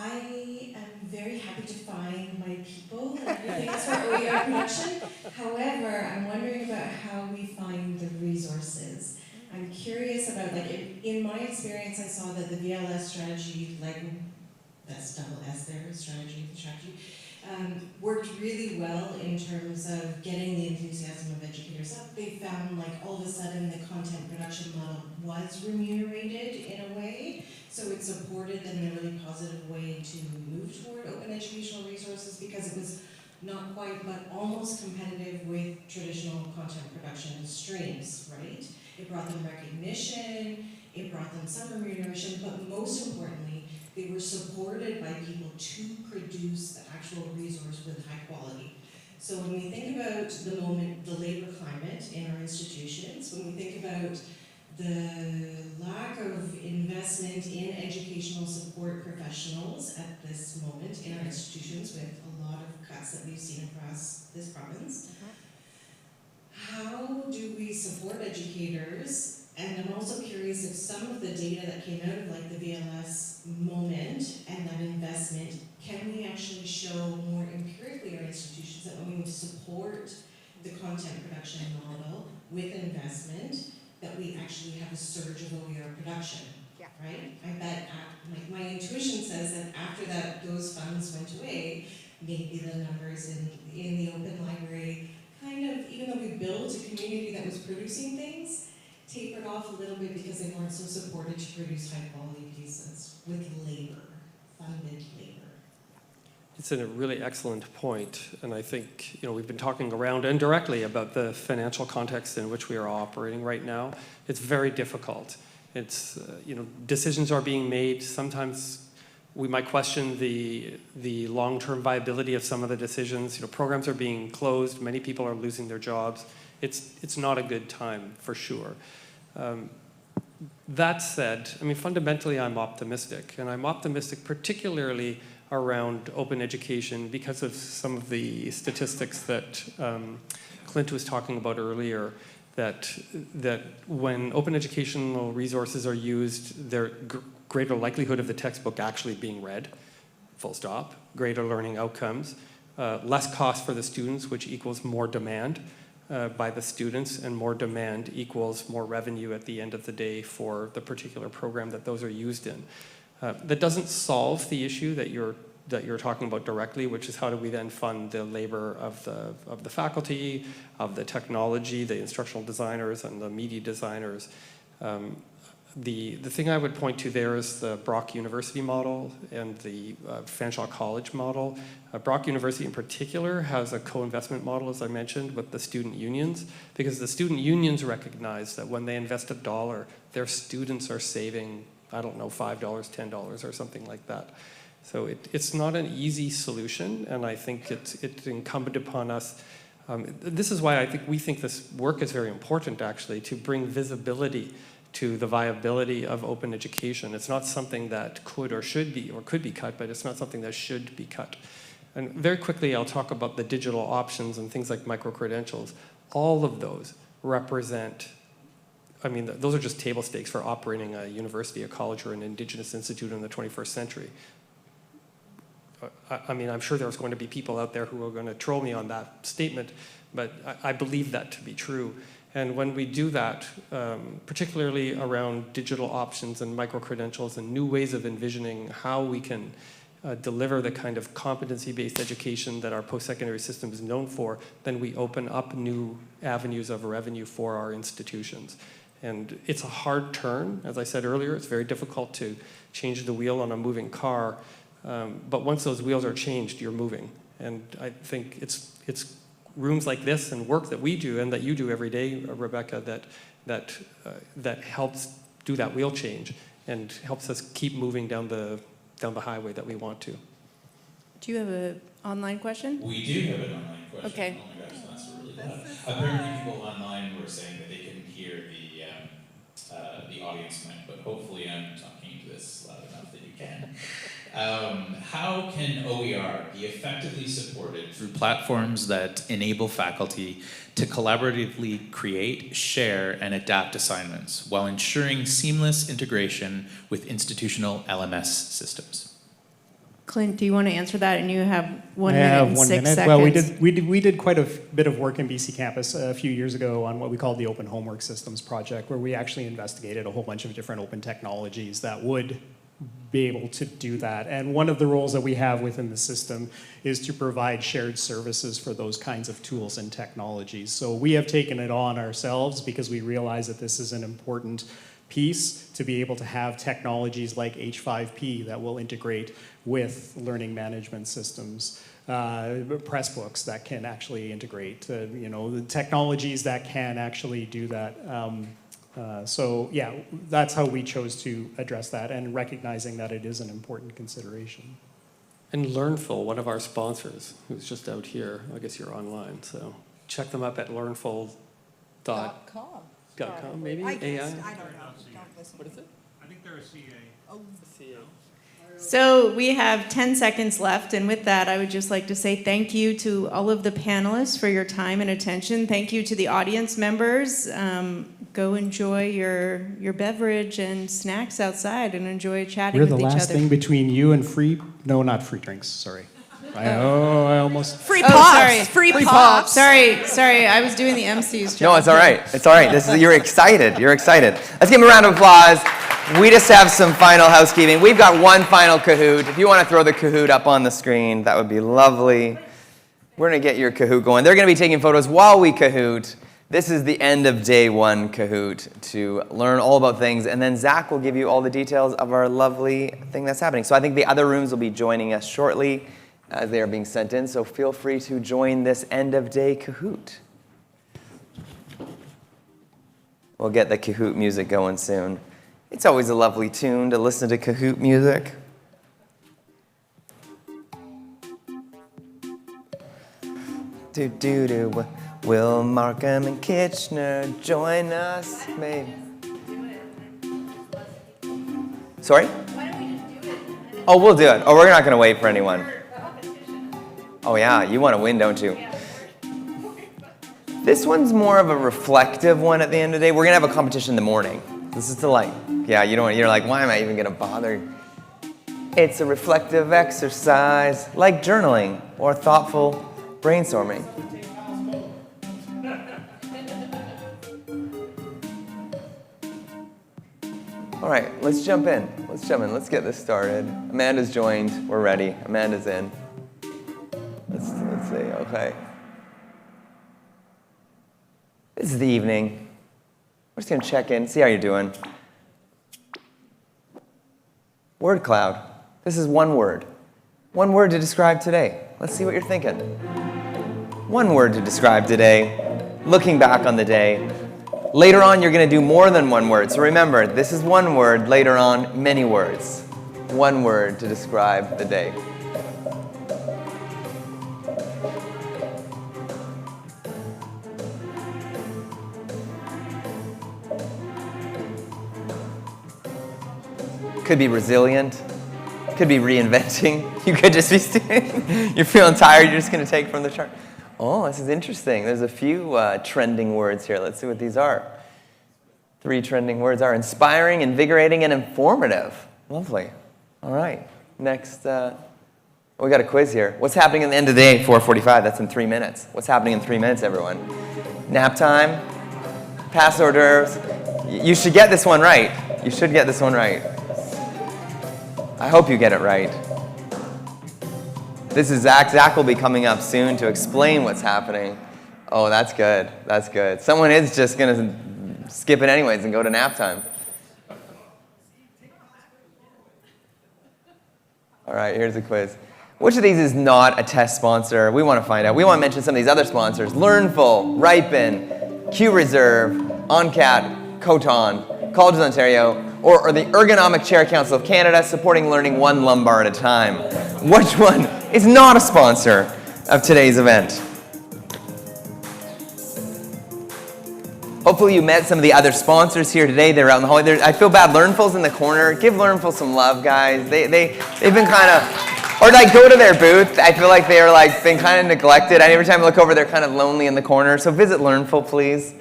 I am very happy to find my people and everything else for OER production. However, I'm wondering about how we find the resources. I'm curious about, in my experience, I saw that the VLS strategy, that's double S there, strategy, worked really well in terms of getting the enthusiasm of educators up. They found all of a sudden the content production model was remunerated in a way, so it supported them in a really positive way to move toward open educational resources because it was not quite, but almost competitive with traditional content production streams, right? It brought them recognition, it brought them some remuneration, but most importantly, they were supported by people to produce the actual resource with high quality. So when we think about the labor climate in our institutions, when we think about the lack of investment in educational support professionals at this moment in our institutions with a lot of cuts that we've seen across this province, how do we support educators? And I'm also curious if some of the data that came out of the VLS moment and that investment, can we actually show more empirically our institutions that when we support the content production model with investment, that we actually have a surge of OER production, right? I bet, my intuition says that after those funds went away, maybe the numbers in the open library even though we built a community that was producing things, tapered off a little bit because they weren't so supported to produce high quality pieces with labor, funded labor. It's a really excellent point, and I think we've been talking around indirectly about the financial context in which we are operating right now. It's very difficult. It's decisions are being made. Sometimes we might question the long-term viability of some of the decisions. Programs are being closed. Many people are losing their jobs. It's not a good time for sure. That said, fundamentally I'm optimistic, and I'm optimistic particularly around open education because of some of the statistics that Clint was talking about earlier, that when open educational resources are used, there's greater likelihood of the textbook actually being read, full stop, greater learning outcomes, less cost for the students, which equals more demand by the students, and more demand equals more revenue at the end of the day for the particular program that those are used in. That doesn't solve the issue that you're talking about directly, which is how do we then fund the labor of the faculty, of the technology, the instructional designers, and the media designers. The thing I would point to there is the Brock University model and the Fanshawe College model. Brock University in particular has a co-investment model, as I mentioned, with the student unions, because the student unions recognize that when they invest $1, their students are saving, I don't know, $5, $10 or something like that. So it's not an easy solution, and I think it's incumbent upon us. This is why we think this work is very important, actually, to bring visibility to the viability of open education. It's not something that could or should be or could be cut, but it's not something that should be cut. And very quickly, I'll talk about the digital options and things like micro-credentials. All of those represent, those are just table stakes for operating a university, a college, or an Indigenous institute in the 21st century. I'm sure there's going to be people out there who are going to troll me on that statement, but I believe that to be true. And when we do that, particularly around digital options and micro-credentials and new ways of envisioning how we can deliver the kind of competency-based education that our post-secondary system is known for, then we open up new avenues of revenue for our institutions. And it's a hard turn. As I said earlier, it's very difficult to change the wheel on a moving car. But once those wheels are changed, you're moving. And I think it's rooms like this and work that we do and that you do every day, Rebecca, that helps do that wheel change and helps us keep moving down the highway that we want to. Do you have an online question? We do have an online question. Okay. Oh my gosh, that's really loud. Apparently people online were saying that they couldn't hear the audience mic, but hopefully I'm talking to this this loud enough that you can. How can OER be effectively supported through platforms that enable faculty to collaboratively create, share, and adapt assignments while ensuring seamless integration with institutional LMS systems? Clint, do you want to answer that? And you have 1 I minute have and 1 6 minute. seconds. Well, we did quite a bit of work in BCCampus a few years ago on what we called the Open Homework Systems Project, where we actually investigated a whole bunch of different open technologies that would be able to do that. And one of the roles that we have within the system is to provide shared services for those kinds of tools and technologies. So we have taken it on ourselves because we realize that this is an important piece to be able to have technologies like H5P that will integrate with learning management systems, Pressbooks that can actually integrate, the technologies that can actually do that. So yeah, that's how we chose to address that, and recognizing that it is an important consideration. And Learnful, one of our sponsors, who's just out here, I guess you're online, so check them up at learnful.com, maybe? I guess. AI? I don't know. Don't listen. What is it? I think they're a CA. Oh. CA. So we have 10 seconds left, and with that, I would just like to say thank you to all of the panelists for your time and attention. Thank you to the audience members. Go enjoy your beverage and snacks outside and enjoy chatting We're with the each last other. thing between you and not free drinks, sorry. I almost... Free Oh, pops. sorry. Free pops. Sorry, I was doing the MC's job. No, it's all right. It's all right. You're excited. You're excited. Let's give him a round of applause. We just have some final housekeeping. We've got one final Kahoot. If you want to throw the Kahoot up on the screen, that would be lovely. We're going to get your Kahoot going. They're going to be taking photos while we Kahoot. This is the end of day one Kahoot to learn all about things. And then Zach will give you all the details of our lovely thing that's happening. So I think the other rooms will be joining us shortly as they are being sent in. So feel free to join this end of day Kahoot. We'll get the Kahoot music going soon. It's always a lovely tune to listen to Kahoot music. Do. Will Markham and Kitchener join us? Maybe. Sorry? Why don't we just do it? Oh, we'll do it. Oh, we're not going to wait for anyone. Oh, yeah. You want to win, don't you? This one's more of a reflective one at the end of the day. We're going to have a competition in the morning. This is to you're like, why am I even going to bother? It's a reflective exercise, like journaling or thoughtful brainstorming. All right, let's jump in. Let's get this started. Amanda's joined. We're ready. Amanda's in. Let's see. Okay. This is the evening. We're just going to check in, see how you're doing. Word cloud. This is one word. One word to describe today. Let's see what you're thinking. One word to describe today. Looking back on the day. Later on, you're going to do more than one word. So remember, this is one word. Later on, many words. One word to describe the day. Could be resilient. Could be reinventing. You could just be you're feeling tired. You're just going to take from the chart. Oh, this is interesting. There's a few trending words here. Let's see what these are. 3 trending words are inspiring, invigorating, and informative. Lovely. All right. Next, we got a quiz here. What's happening at the end of the day? 4:45. That's in 3 minutes. What's happening in 3 minutes, everyone? Nap time. Pass hors d'oeuvres. You should get this one right. You should get this one right. I hope you get it right. This is Zach. Zach will be coming up soon to explain what's happening. Oh, that's good. That's good. Someone is just going to skip it anyways and go to nap time. All right, here's a quiz. Which of these is not a test sponsor? We want to find out. We want to mention some of these other sponsors. Learnful, Ripen, Q Reserve, OnCat, Coton, Colleges Ontario, or the Ergonomic Chair Council of Canada, supporting learning one lumbar at a time. Which one is not a sponsor of today's event? Hopefully you met some of the other sponsors here today. They're out in the hallway. I feel bad. Learnful's in the corner. Give Learnful some love, guys. They've been kind of, or like go to their booth. I feel like they're like been kind of neglected. Every time I look over, they're kind of lonely in the corner. So visit Learnful, please.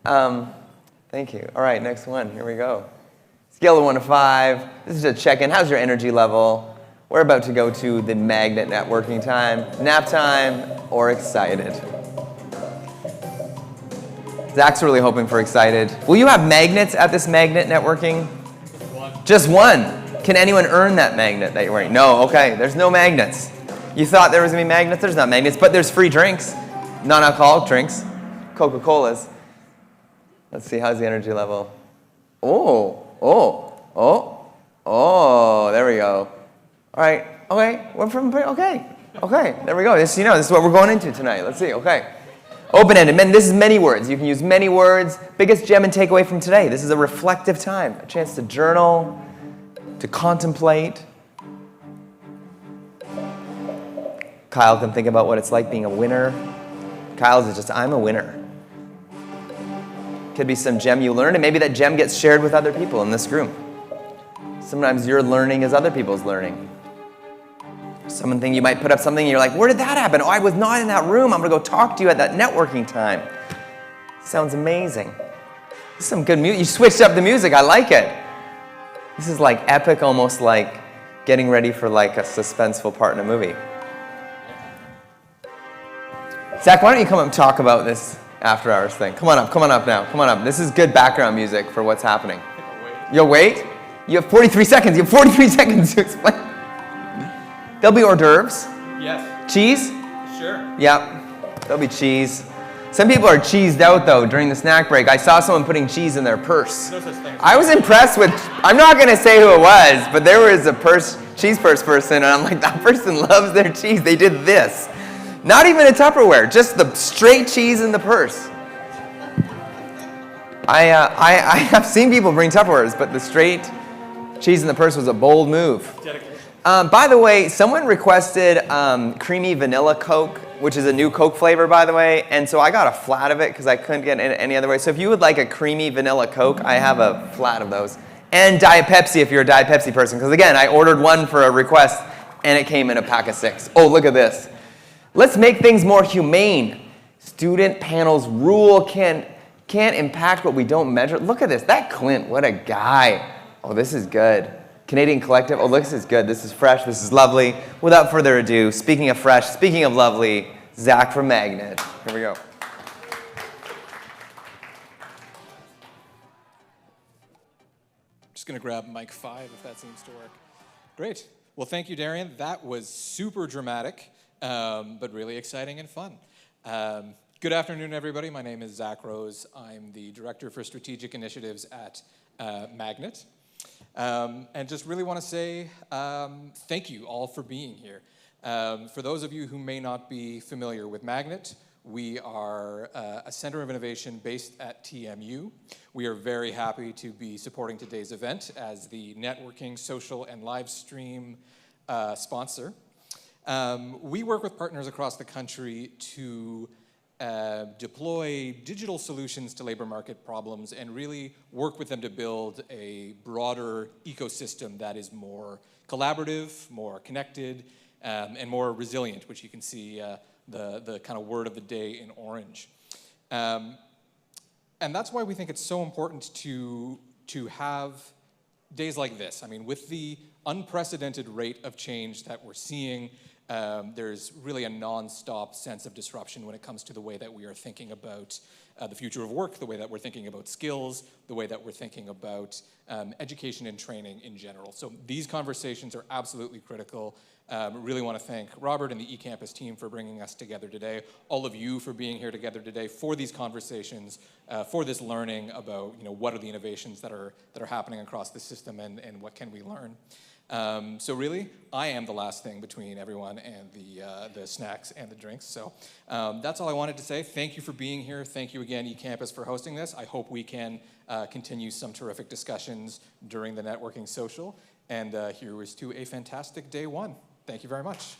Thank you. All right, next one. Here we go. Scale of 1 to 5. This is a check-in. How's your energy level? We're about to go to the magnet networking time. Nap time or excited? Zach's really hoping for excited. Will you have magnets at this magnet networking? Just one. Can anyone earn that magnet that you're wearing? No, okay. There's no magnets. You thought there was going to be magnets? There's not magnets, but there's free drinks. Non-alcoholic drinks. Coca-Colas. Let's see, how's the energy level? Oh, there we go. All right, okay, okay, there we go. This is what we're going into tonight. Let's see, okay. Open-ended, this is many words. You can use many words. Biggest gem and takeaway from today. This is a reflective time, a chance to journal, to contemplate. Kyle can think about what it's like being a winner. Kyle's is just, I'm a winner. Could be some gem you learned, and maybe that gem gets shared with other people in this room. Sometimes your learning is other people's learning. Something you might put up something and you're like, where did that happen? Oh, I was not in that room. I'm going to go talk to you at that networking time. Sounds amazing. This is some good music. You switched up the music. I like it. This is like epic, almost like getting ready for like a suspenseful part in a movie. Zach, why don't you come up and talk about this after hours thing? Come on up now. This is good background music for what's happening. You'll wait? You have 43 seconds. You have 43 seconds to explain. There'll be hors d'oeuvres. Yes. Cheese? Sure. Yep. There'll be cheese. Some people are cheesed out, though, during the snack break. I saw someone putting cheese in their purse. No such thing. I was impressed with, I'm not going to say who it was, but there was a cheese purse person, and I'm like, that person loves their cheese. They did this. Not even a Tupperware, just the straight cheese in the purse. I have seen people bring Tupperwares, but the straight cheese in the purse was a bold move. By the way, someone requested creamy vanilla Coke, which is a new Coke flavor, by the way, and so I got a flat of it because I couldn't get it any other way. So if you would like a creamy vanilla Coke, I have a flat of those. And Diet Pepsi if you're a Diet Pepsi person, because again, I ordered one for a request, and it came in a pack of 6. Oh, look at this. Let's make things more humane. Student panels rule can't impact what we don't measure. Look at this. That Clint, what a guy. Oh, this is good. Canadian Collective. Oh, look, this is good. This is fresh. This is lovely. Without further ado, speaking of fresh, speaking of lovely, Zach from Magnet. Here we go. Just going to grab mic 5 if that seems to work. Great. Well, thank you, Darian. That was super dramatic, but really exciting and fun. Good afternoon, everybody. My name is Zach Rose. I'm the Director for Strategic Initiatives at Magnet. And just really want to say thank you all for being here. For those of you who may not be familiar with Magnet, we are a center of innovation based at TMU. We are very happy to be supporting today's event as the networking, social, and live stream sponsor. We work with partners across the country to deploy digital solutions to labor market problems and really work with them to build a broader ecosystem that is more collaborative, more connected, and more resilient, which you can see the kind of word of the day in orange. And that's why we think it's so important to have days like this. I mean, with the unprecedented rate of change that we're seeing, there's really a non-stop sense of disruption when it comes to the way that we are thinking about the future of work, the way that we're thinking about skills, the way that we're thinking about education and training in general. So these conversations are absolutely critical. Really want to thank Robert and the eCampus team for bringing us together today, all of you for being here together today for these conversations, for this learning about what are the innovations that are happening across the system and what can we learn. So really, I am the last thing between everyone and the snacks and the drinks. So that's all I wanted to say. Thank you for being here. Thank you again, eCampus, for hosting this. I hope we can continue some terrific discussions during the networking social. And here is to a fantastic day one. Thank you very much.